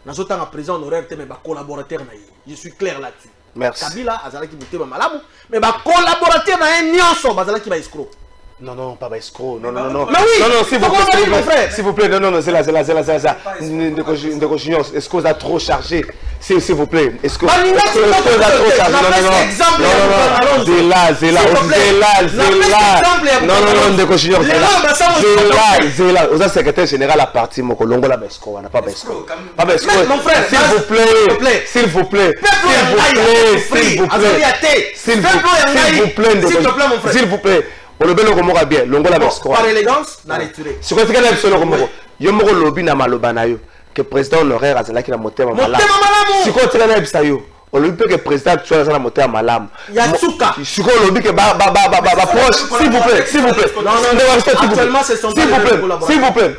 nazotanga président honoraire te mais ba collaborateur na je suis clair là-dessus. Merci. Kabila azala qui bouté ba malamu mais ba collaborateur na nyonso bazala qui ba escroc. Non, non, pas escroc. Non, non, non, non. Mais oui, non, non, s'il vous plaît, mon frère. s'il vous plaît, non, non, c'est là. Est-ce qu'on a trop chargé? S'il vous plaît, est-ce qu'on a trop chargé? Non, non, non, c'est là. Non, non, vous êtes secrétaire général à partir de Kolongo, la Besco, on n'a pas Besco. Pas Besco. Mon frère, s'il vous plaît, s'il vous plaît, s'il vous plaît. On le bel romo bien, longo la Besco. Par élégance, dans les turés. Sur quoi est-ce que le romo? Yo mo lobby na maloba na yo que président honoraire azalaki na motema malamu. Si quoi tu na ebisa yo? On lui peut que président actuel azala motema malamu. Yatsuka. Si quoi lobby que ba proche, s'il vous plaît. Non, actuellement c'est son s'il vous plaît.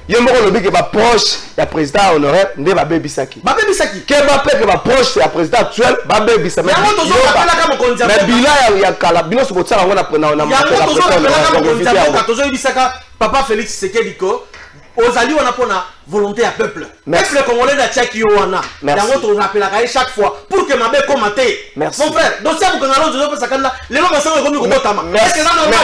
Yo mo lobby que ba proche ya président honoraire nde ba bebisaki. Ba bebisaki. Que ba pe que ba proche ya président actuel ba bebisa. Mais bila ya kala bino so botsala ngona papa Félix Sekediko ozali wana pona volonté à peuple. Peuple congolais na tchaki wana. Yango to rappelaka chaque fois pour que mabe komate. Mon frère, donc ça vous kanalo zo pesa kana lelo masango komi kobotama.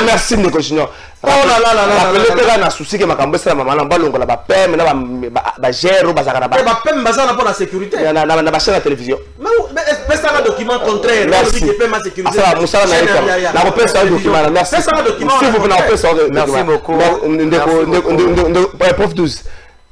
Merci Ndeko Junior. Oh là là là là. Le père na souci que makambo sala mama na balongo la ba pem na ba gero bazaka na ba. Ba pem bazana pour la sécurité. Na ba chaîne de télévision. Mais ça un document contraire. Merci. Ça Moussa na repère un document. Merci. S'il vous plaît, merci beaucoup. Prof 12.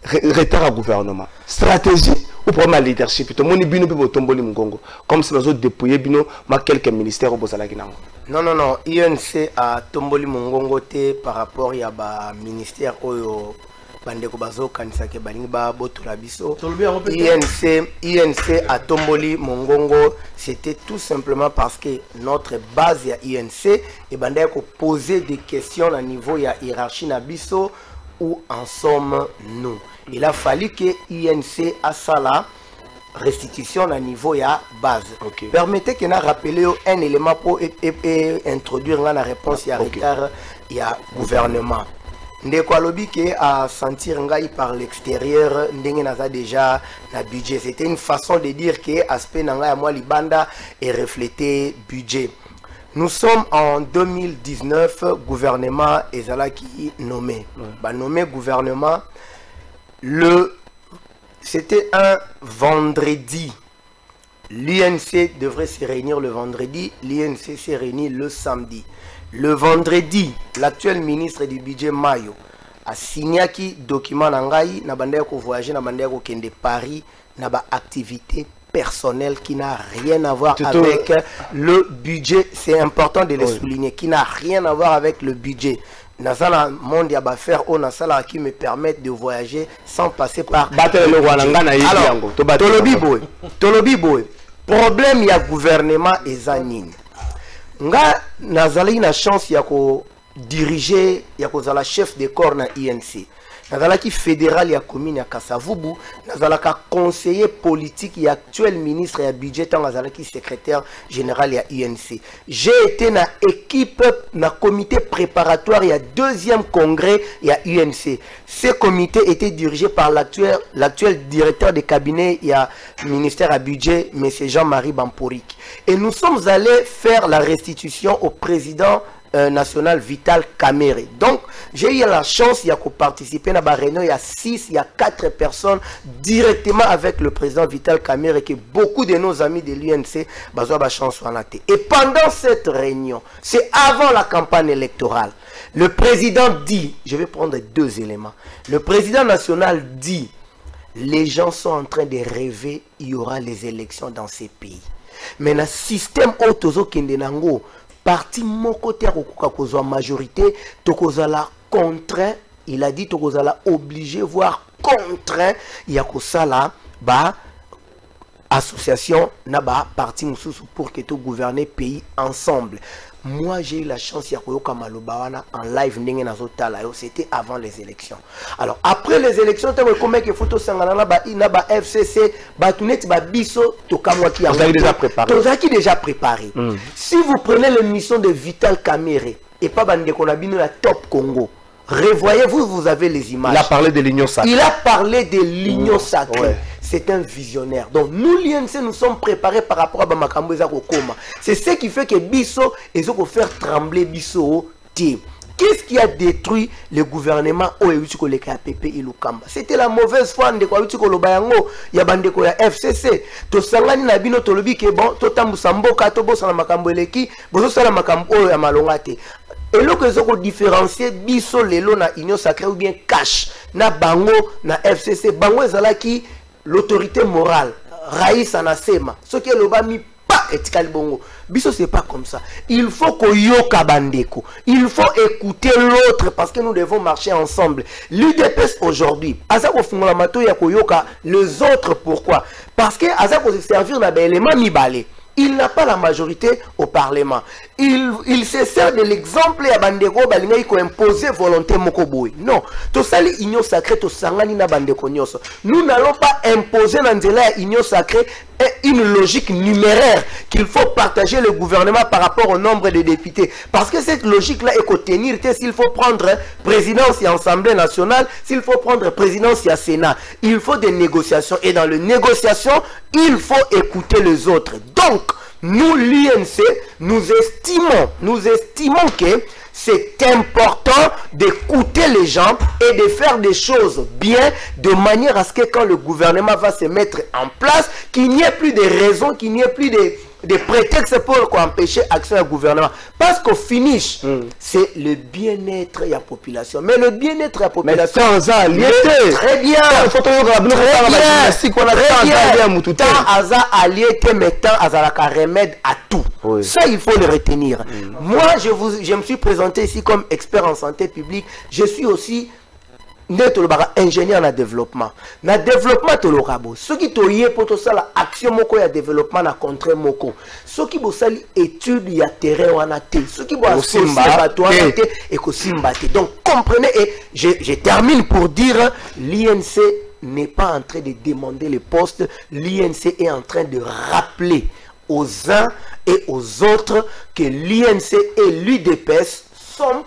Retard au gouvernement. Stratégie ou problème leadership. Tout le monde bino peut tomboli mungongo. Comme si nous autres dépouillés bino ma quelques ministères au bozalaki nango. Non. INC a tomboli mungongo te par rapport ya ba ministère oyo bandeko bazo kanisa ke balingi ba botola biso. INC a tomboli mungongo, c'était tout simplement parce que notre base ya INC et bandeko poser des questions à niveau ya hiérarchie na biso. Où en sommes nous? Il a fallu que INC a ça là restitution à niveau ya base. Okay. Permettez que nous rappelions un élément pour introduire la réponse à retard ya gouvernement. Ndeko alobi ke a sentir ngai par l'extérieur ndenge naza déjà na budget. C'était une façon de dire que aspect nanga ya moi libanda et refléter budget. Nous sommes en 2019, gouvernement Ezalaki nommé. Nommé gouvernement, c'était un vendredi. L'INC devrait se réunir le vendredi, l'INC s'est réuni le samedi. Le vendredi, l'actuel ministre du budget Mayo a signé qui document nangai na bandeko ko voyager na bandeko kende Paris na ba activité personnel qui n'a rien à voir avec le budget. C'est important de le souligner, qui n'a rien à voir avec le budget. Nazala monde ya faire au nasala qui me permettent de voyager sans passer par alors Tolobi boy problème ya gouvernement ezanine nga nazali na chance ya ko diriger ya ko zala chef de corps na INC. Nazalaki fédéral ya commune ya Kasavubu, nazalaka conseiller politique et actuel ministre ya budget tant nazalaki secrétaire général ya INC. J'ai été na équipe na comité préparatoire ya deuxième congrès ya UNC. Ce comité était dirigé par l'actuel directeur de cabinet ya ministère à budget M. Jean-Marie Bamporik. Et nous sommes allés faire la restitution au président national Vital Kamerhe. Donc j'ai eu la chance de participer à la réunion. Il y a 4 personnes directement avec le président Vital Kamerhe et que beaucoup de nos amis de l'UNC ont la chance. Et pendant cette réunion, c'est avant la campagne électorale, le président dit, je vais prendre 2 éléments. Le président national dit, les gens sont en train de rêver, il y aura les élections dans ces pays. Mais le système autozo kendenango parti mon côté à majorité, tokozala contraint, il a dit tokozala obligé, voire contraint, il y a ça ba association na ba parti pour que tout gouverner pays ensemble. moi j'ai eu la chance ya koyoka malobawana en live ndenge nazotala yo, c'était avant les élections. Alors après les élections tu comment que photo sangana na ba FCC ba tunet ba biso to kamwaki ya déjà préparé. Déjà préparé. Si vous prenez l'émission de Vital Kamerhe et pas bande konabino la Top Congo, revoyez-vous, vous avez les images. Il a parlé de l'union sacrée. Il a parlé de l'union sacrée. Ouais. C'est un visionnaire. Donc nous, l'INC, nous sommes préparés par rapport à Bamakambo Ezakokoma. C'est ce qui fait que Bisso, ils ont faire trembler Bisso. Qu'est-ce qui a détruit le gouvernement au KPP et Lukamba? C'était la mauvaise foi de Kwauchiko Lobayango, Yabandeko ya FCC. To sangani na bino tolobi ke bon, to tambusamboka to bosa na makambo eleki, boso sala makambo ya malongate. Et là que vous différencier biso lelo na union sacrée ou bien cash na bango na FCC bango ezalaki l'autorité morale Raïs Anasema ce qui est le bas mi pas etikali bongo biso c'est pas comme ça. Il faut koyoka bandeko, il faut écouter l'autre parce que nous devons marcher ensemble. L'UDPS aujourd'hui azako fungola mato ya koyoka les autres. Pourquoi? Parce que azako se servir na ba élément mibale. Il n'a pas la majorité au Parlement. Il se sert de l'exemple à Bandeko Balinga qui a imposé volonté Mokoboui. Non. Tout ça, l'union sacrée, tout ça, nous n'allons pas imposer dans l'union sacrée une logique numéraire qu'il faut partager le gouvernement par rapport au nombre de députés. Parce que cette logique-là est qu'au tenir, s'il faut prendre présidence et assemblée nationale, s'il faut prendre présidence et Sénat, il faut des négociations. Et dans les négociations, il faut écouter les autres. Donc, nous, l'INC, nous estimons que c'est important d'écouter les gens et de faire des choses bien de manière à ce que quand le gouvernement va se mettre en place, qu'il n'y ait plus de raisons, qu'il n'y ait plus de prétextes pour empêcher l'action du gouvernement. Parce qu'au finish, c'est le bien-être de la population. Mais le bien-être de la population... Mais sans allié, très bien. Tant Aza allié, mais tant Aza la remède à tout. Oui. Ça, il faut le retenir. Moi, je me suis présenté ici comme expert en santé publique. Je suis aussi ingénieur en développement. Na développement tolorabo. Ce qui toye pour tout ça la action moko ya développement na contre moko. Ce qui bo sali étude ya terrain wana te. Ce qui bo simba to wana te et ko simba te. Donc comprenez et je termine pour dire l'INC n'est pas en train de demander les postes. L'INC est en train de rappeler aux uns et aux autres que l'INC et l'UDPS sont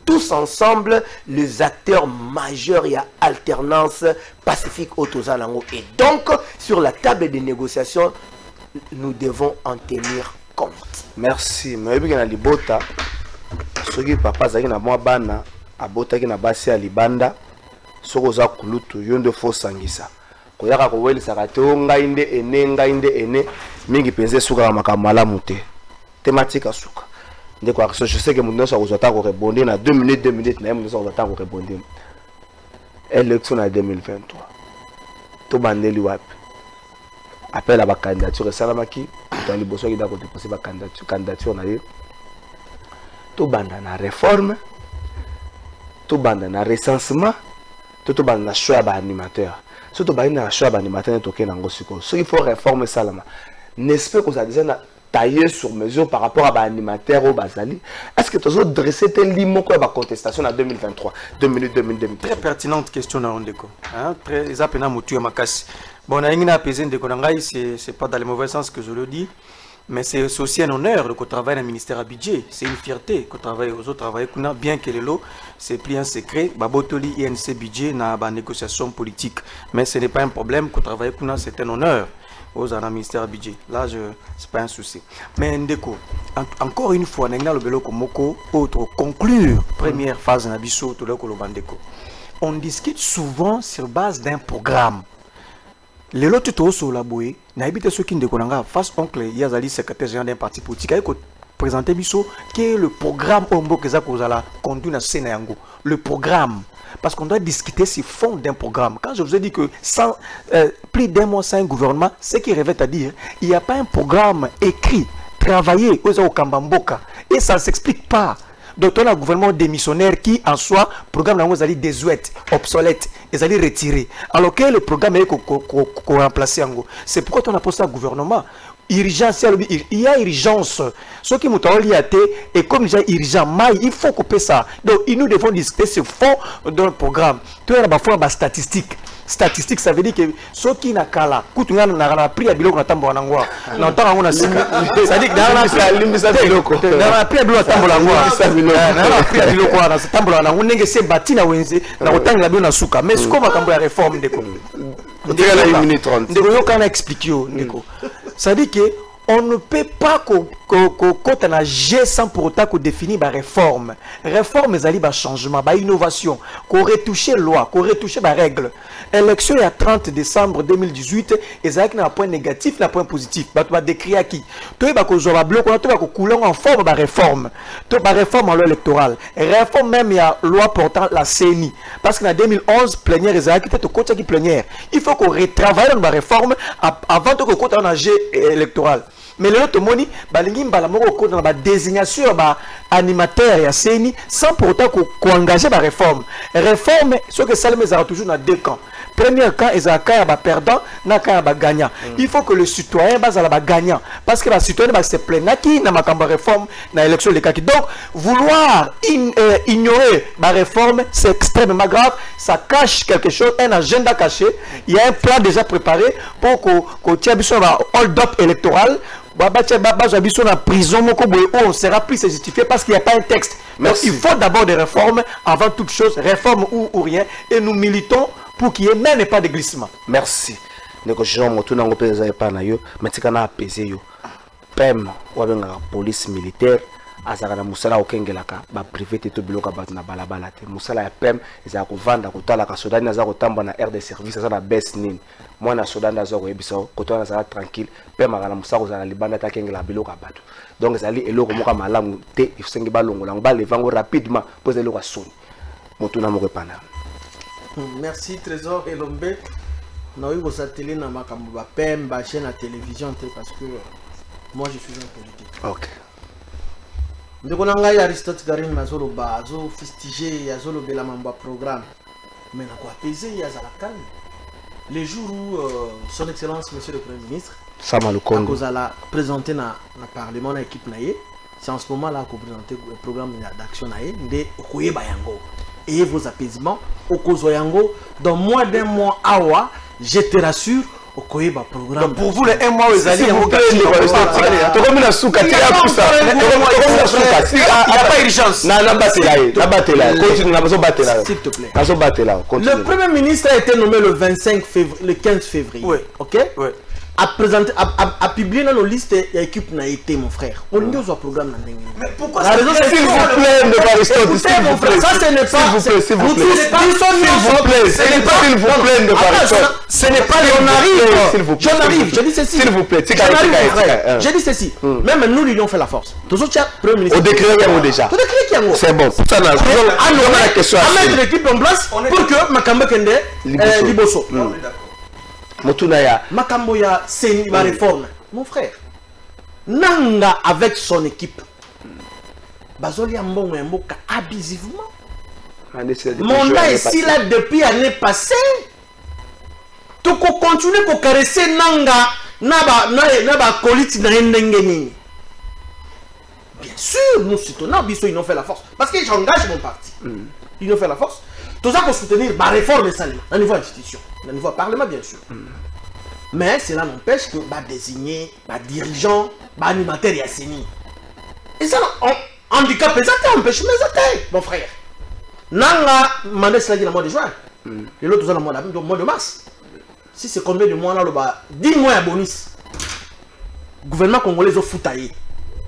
tous ensemble les acteurs majeurs. Il y a alternance pacifique au Tozalango. Et donc, sur la table des négociations, nous devons en tenir compte. Merci. Mais bien libota, ce qui papa zaki na bana, abota ki na basi alibanda, soko za kulutu yondo fo sangisa. Koyaka ko weli sakate ngainde ene mingi penze suka makamala mute. Thématique suka. Je sais que nous avons répondu dans 2 minutes, nous avons répondu. Élection en 2023. Tout le monde appelle à la candidature. Salamaki, dans les besoins qui ont déposé la candidature. Tout le monde a réforme, tout le monde a recensement, tout le monde a choix d'animateur. Surtout, il y a un choix d'animateur. Ce qu'il faut réformer, Salama. N'est-ce pas que ça disait taillé sur mesure par rapport à l'animateur au Bazali? Est-ce que tu as dressé tes limites pour la contestation en 2023? 2 minutes. Très pertinente question dans Ondeko. Très appelée Moutou Makassi. Bon, c'est pas dans le mauvais sens que je le dis, mais c'est aussi un honneur de travailler dans le ministère à budget. C'est une fierté que travailler aux autres travailler bien que le lot, c'est plus un secret. Babotoli INC budget dans la négociation politique. Mais ce n'est pas un problème que travailler c'est un honneur. Aux ministère budget. Là, c'est pas un souci. Mais Ndeko, encore une fois, pour conclure première phase de Nabiso, on discute souvent sur base d'un programme. Les lots tout sur la bouée, n'habite ceux qui ne connaissent face oncle Yazali, secrétaire général d'un parti politique, a présenté Bisso, qui est le programme Ombo que ça conduit à Sénéango. Le programme. Parce qu'on doit discuter sur fond d'un programme. Quand je vous ai dit que sans plus d'un mois sans un gouvernement, ce qui revient à dire, il n'y a pas un programme écrit, travaillé au Kambamboka. Et ça ne s'explique pas. Donc on a un gouvernement démissionnaire qui en soi, le programme est désuet, obsolète, ils allaient retirer. Alors que le programme est remplacé en gros. C'est pourquoi on a posé un gouvernement. urgence, il y a urgence. Ce qui nous a été, et comme il y a urgence, il faut couper ça. Donc, nous devons discuter ce fond dans le programme. Tu as des statistiques. Statistique, ça veut dire que ceux qui n'ont pas la coûte, on a pris à biloko na tambo na ngwa. Na temps on a sika. Ça dit que dans la limisa biloko. Na pris à biloko tambo na ngwa. Na pris à biloko na tambo na ngwa ndenge se bati na wenze na kotanga la biloko na suka. Mais ce qu'on va cambo la réforme de ko. Ndeko la 1 minute 30. Ndeko yo kana expliquer ndeko. Ça dit que on ne peut pas quand on a G sans pour autant qu'on définit la réforme. Réforme, c'est un changement, une innovation, qu'on retouche la loi, qu'on retouche la règle. L'élection est à 30 décembre 2018, et ça a un point négatif, un point positif. Tu vas décrire à qui? Tu vas couler en forme de réforme. Tu vas réforme en loi électorale. Réforme même, il y a loi portant la CENI. Parce qu'en 2011, plénière, il y a qui plénière. Il faut qu'on retravaille dans la réforme avant qu'on ait un G électoral. Mais le autre moni, dans la désignation animateur et CENI sans pour autant qu'on engage la réforme. Réforme, ce que ça les a toujours dans deux camps. Premier camp, ils ont un perdant, un camp gagnant. Il faut que le citoyen base à la gagnant. Parce que le citoyen se plaint qui n'a pas réforme dans l'élection des kaki. Donc, vouloir ignorer la réforme, c'est extrêmement grave. Ça cache quelque chose, un agenda caché. Il y a un plan déjà préparé pour qu'on tienne un hold-up électoral. En prison où on sera plus justifié parce qu'il n'y a pas un texte. Donc, il faut d'abord des réformes avant toute chose, réforme ou rien. Et nous militons pour qu'il n'y ait même pas de glissement. Merci. Négociation, je ne sais pas si je vais apaiser. PEM, la police militaire, azaka musala okengelaka ba privé te to biloka bat na balabala te musala ya PEM ezaka kovanda kotala ka soda na za kotamba na air de service za na best nini mwana soda na za ko yebisa kotala za tranquille PEM akana musala za na libanda ta kengela biloka batu donc ezali eloko moka malamu te isengi balongola ba levango rapidement pour eloko soni motuna moko pana. Merci Trésor Elombe. Na oui vous atelier na makambo ba PEM ba chaîne à télévision parce que moi je suis un politique. OK. Ndeko nanga Aristote Garim mazolo ba azo fustigé azolo bela mamba programme mais na ko apaiser ya za la calme les jours où son excellence monsieur le premier ministre Sama Lukongo a présenté na parlement na équipe naie c'est en ce moment là qu'on présenter le programme d'action naie de koyeba yango et vos apaisements au kozo yango dans moins d'un mois awa je te rassure programme. Pour vous, les 1 mois, vous allez vous plaît. Il n'y a pas urgence. S'il te plaît. Le Premier ministre a été nommé le 15 février. Oui. Ok? Oui. A publié dans nos listes et l'équipe n'a été mon frère. On dit au programme. Mais pourquoi la raison c'est s'il vous plaît, ne Aristote, écoutez mon frère, ça ce n'est pas. S'il vous plaît, ce n'est pas s'il vous plaît, ne Aristote. Ce n'est pas j'en arrive, je dis ceci. S'il vous plaît, je dis ceci. Même nous lui avons fait la force. Tous autres Premier ministre. Au décret déjà. C'est bon. Ça n'a la question. À mettre l'équipe en place pour que Makambo Kende Liboso. Motunaya Makambo ya c'est ma réforme mon frère Nanga avec son équipe Bazoli Ambongo Mboka abusivement mandat ici là depuis l'année passée tu continuer à caresser Nanga naba koliti na ndengeni bien sûr nous soutenons ils ont fait la force parce que j'engage mon parti ils ont fait la force tout ça pour soutenir ma réforme seulement au niveau institution au niveau parlement bien sûr mais cela n'empêche que désigner dirigeant animateur et assaini et ça handicap ça empêche mais mon frère nanga mandé cela dit le mois de juin et l'autre le mois de mars si c'est combien de mois là le 10 mois à bonus gouvernement congolais ont foutaillé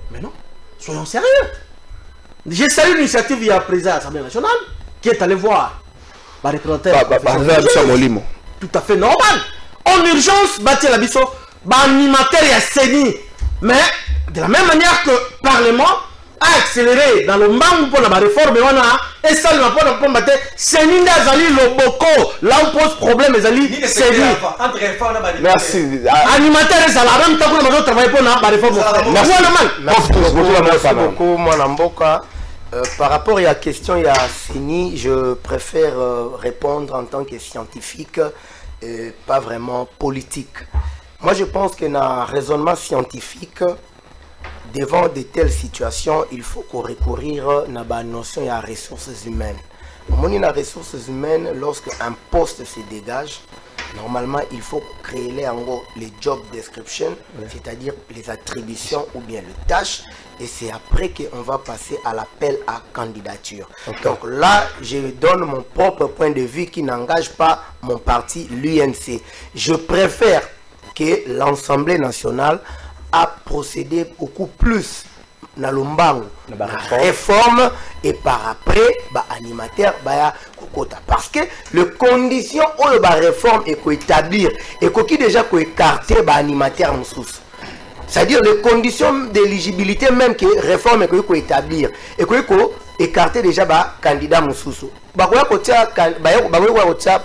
mais non soyons sérieux j'ai salué l'initiative via le président de l'Assemblée nationale qui est allé voir tout à fait normal en urgence bâtir la biso animateur et assaini mais de la même manière que le Parlement a accéléré dans le manque pour la réforme et ça ne va pas battre c'est Ninda Zali Loboko là on pose problème les c'est merci animateur et salarié tant que nous travailler pour la réforme merci beaucoup mon Mboka. Par rapport à la question il y a fini, je préfère répondre en tant que scientifique, pas vraiment politique. Moi, je pense que dans le raisonnement scientifique, devant de telles situations, il faut recourir à la notion de ressources humaines. Dans les ressources humaines, lorsqu'un poste se dégage, normalement, il faut créer les job descriptions, c'est-à-dire les attributions ou bien les tâches, et c'est après qu'on va passer à l'appel à candidature. Donc là, je donne mon propre point de vue qui n'engage pas mon parti, l'UNC. Je préfère que l'Assemblée nationale a procédé beaucoup plus dans l'ombango, la réforme, et par après, animateur, parce que les conditions où la réforme est établir et qui déjà écarter animateur en sous. C'est-à-dire les conditions d'éligibilité même que la réforme est établir et écarter déjà candidat en sous.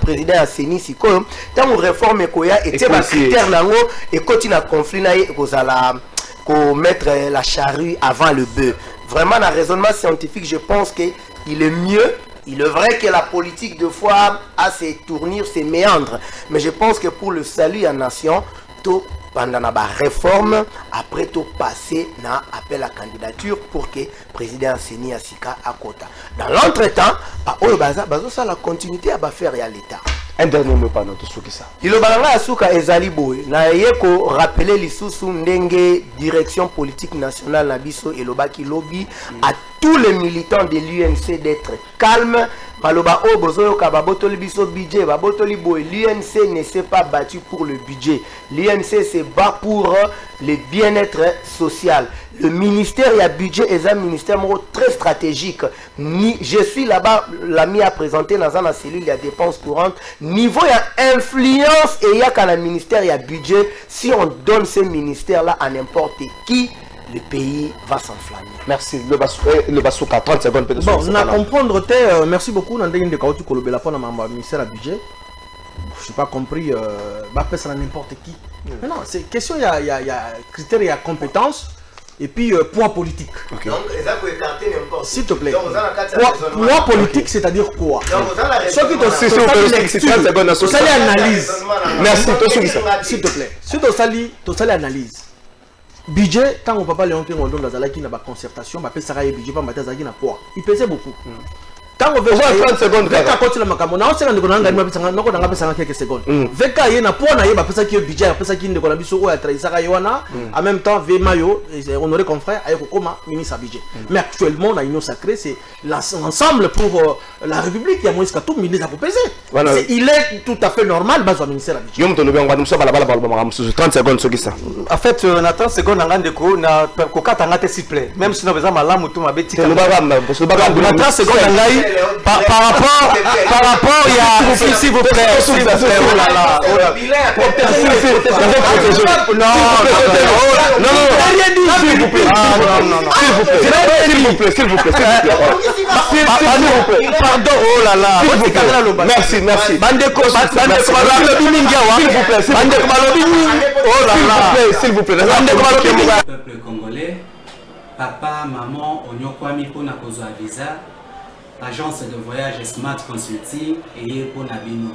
Président à Seni Sikoyo, tant que réforme est critère et continue à conflit mettre la charrue avant le bœuf. Vraiment, dans le raisonnement scientifique, je pense qu'il est mieux. Il est vrai que la politique, de fois, a ses tournures, ses méandres. Mais je pense que pour le salut de la nation, tout pendant la réforme, après tout passer dans l'appel à candidature pour que le président Seni Asika à Kota. Dans l'entretemps, la continuité à faire à l'État. Un dernier mot par notre Soukissa. Il y a Souka Ezali Boy. Na yeko rappeler l'issue ndenge direction politique nationale na biso et lobaki lobby à tous les militants de l'UNC d'être calmes. Maloba o bozoyo ka babotoli biso budget, babotoli boy. L'UNC ne s'est pas battu pour le budget. L'UNC se bat pour le bien-être social. Le ministère, il y a budget, et un ministère très stratégique. Je suis là-bas, l'ami a présenté dans la cellule, il y a dépenses courantes. Niveau, il y a influence et il y a qu'un ministère, il y a budget. Si on donne ce ministère-là à n'importe qui, le pays va s'enflammer. Merci. Le Basouka, 30 secondes peut-être. Bon, on a comprendre, merci beaucoup. Dans le ministère à budget. Je n'ai pas compris, ça n'importe qui. Mais non, c'est question, il y a critères, il y a compétences. Et puis poids politique. Okay. Donc, s'il te plaît. Poids politique, c'est-à-dire quoi? Ce qui te analyse. Merci. S'il te plaît. Si tu as analyse. Budget, quand on ne peut pas les entrer dans la concertation, on peut faire un budget, poids. Il pesait beaucoup. Quand on veut 30 secondes, en même temps, honoré confrère, ministre budget. Mais actuellement, on a une sacrée, c'est l'ensemble pour la République, il y a moins que tout ministre à peser. Il est tout à fait normal, au ministère budget. 30 secondes, en fait, on a 30 secondes, on a s'il te plaît. Même si on a besoin de la mouton, on a 30 secondes, par rapport, il y a. S'il vous plaît, s'il vous plaît, oh là là. Non, s'il vous plaît. Pardon, oh là là. Merci. S'il vous plaît. Peuple congolais, papa, maman, onyokwami pona kozwa visa. Agence de voyage Smart Consulting et pour Nabino.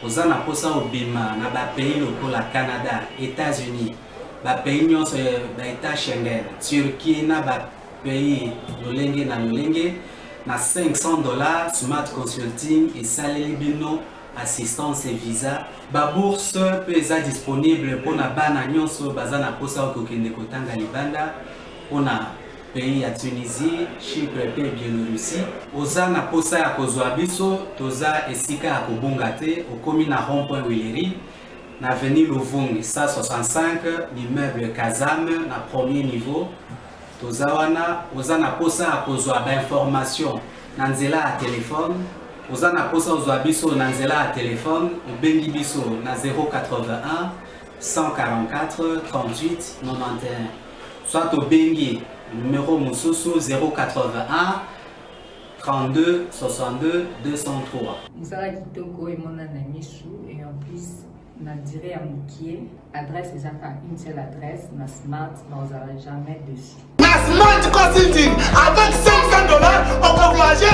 Aux anaposa au Bima, na ba pays pour la Canada, États-Unis, ba pays nyons ba État Schengen, Turquie na ba pays lolenge na $500 Smart Consulting et saleli bino assistance et visa. Ba bourse peut être disponible pour na bana nyons bazana posa au kokende kotanga libanda pour na pays à Tunisie, Chypre et Biélorussie. Oza na posa ya kozwa biso, toza esika ya kobongate, okomi na rond-point Willery, na avenue Louvungi, 165, l'immeuble Kazam, na premier niveau. Toza wana, oza na posa ya kozwa ba information, na nzela ya téléphone. Oza na posa ozwa biso na nzela ya téléphone, obengi biso na 081 144 38 91. Soit obengi numéro Moussousou 081 32 62 203. Moussala Kitoko et mon Michou et en plus, on a diré à Moukié, adresse les affaires, une seule adresse, na Smart, on n'aura jamais dessus. Na Smart Consulting, avec $500, on peut voyager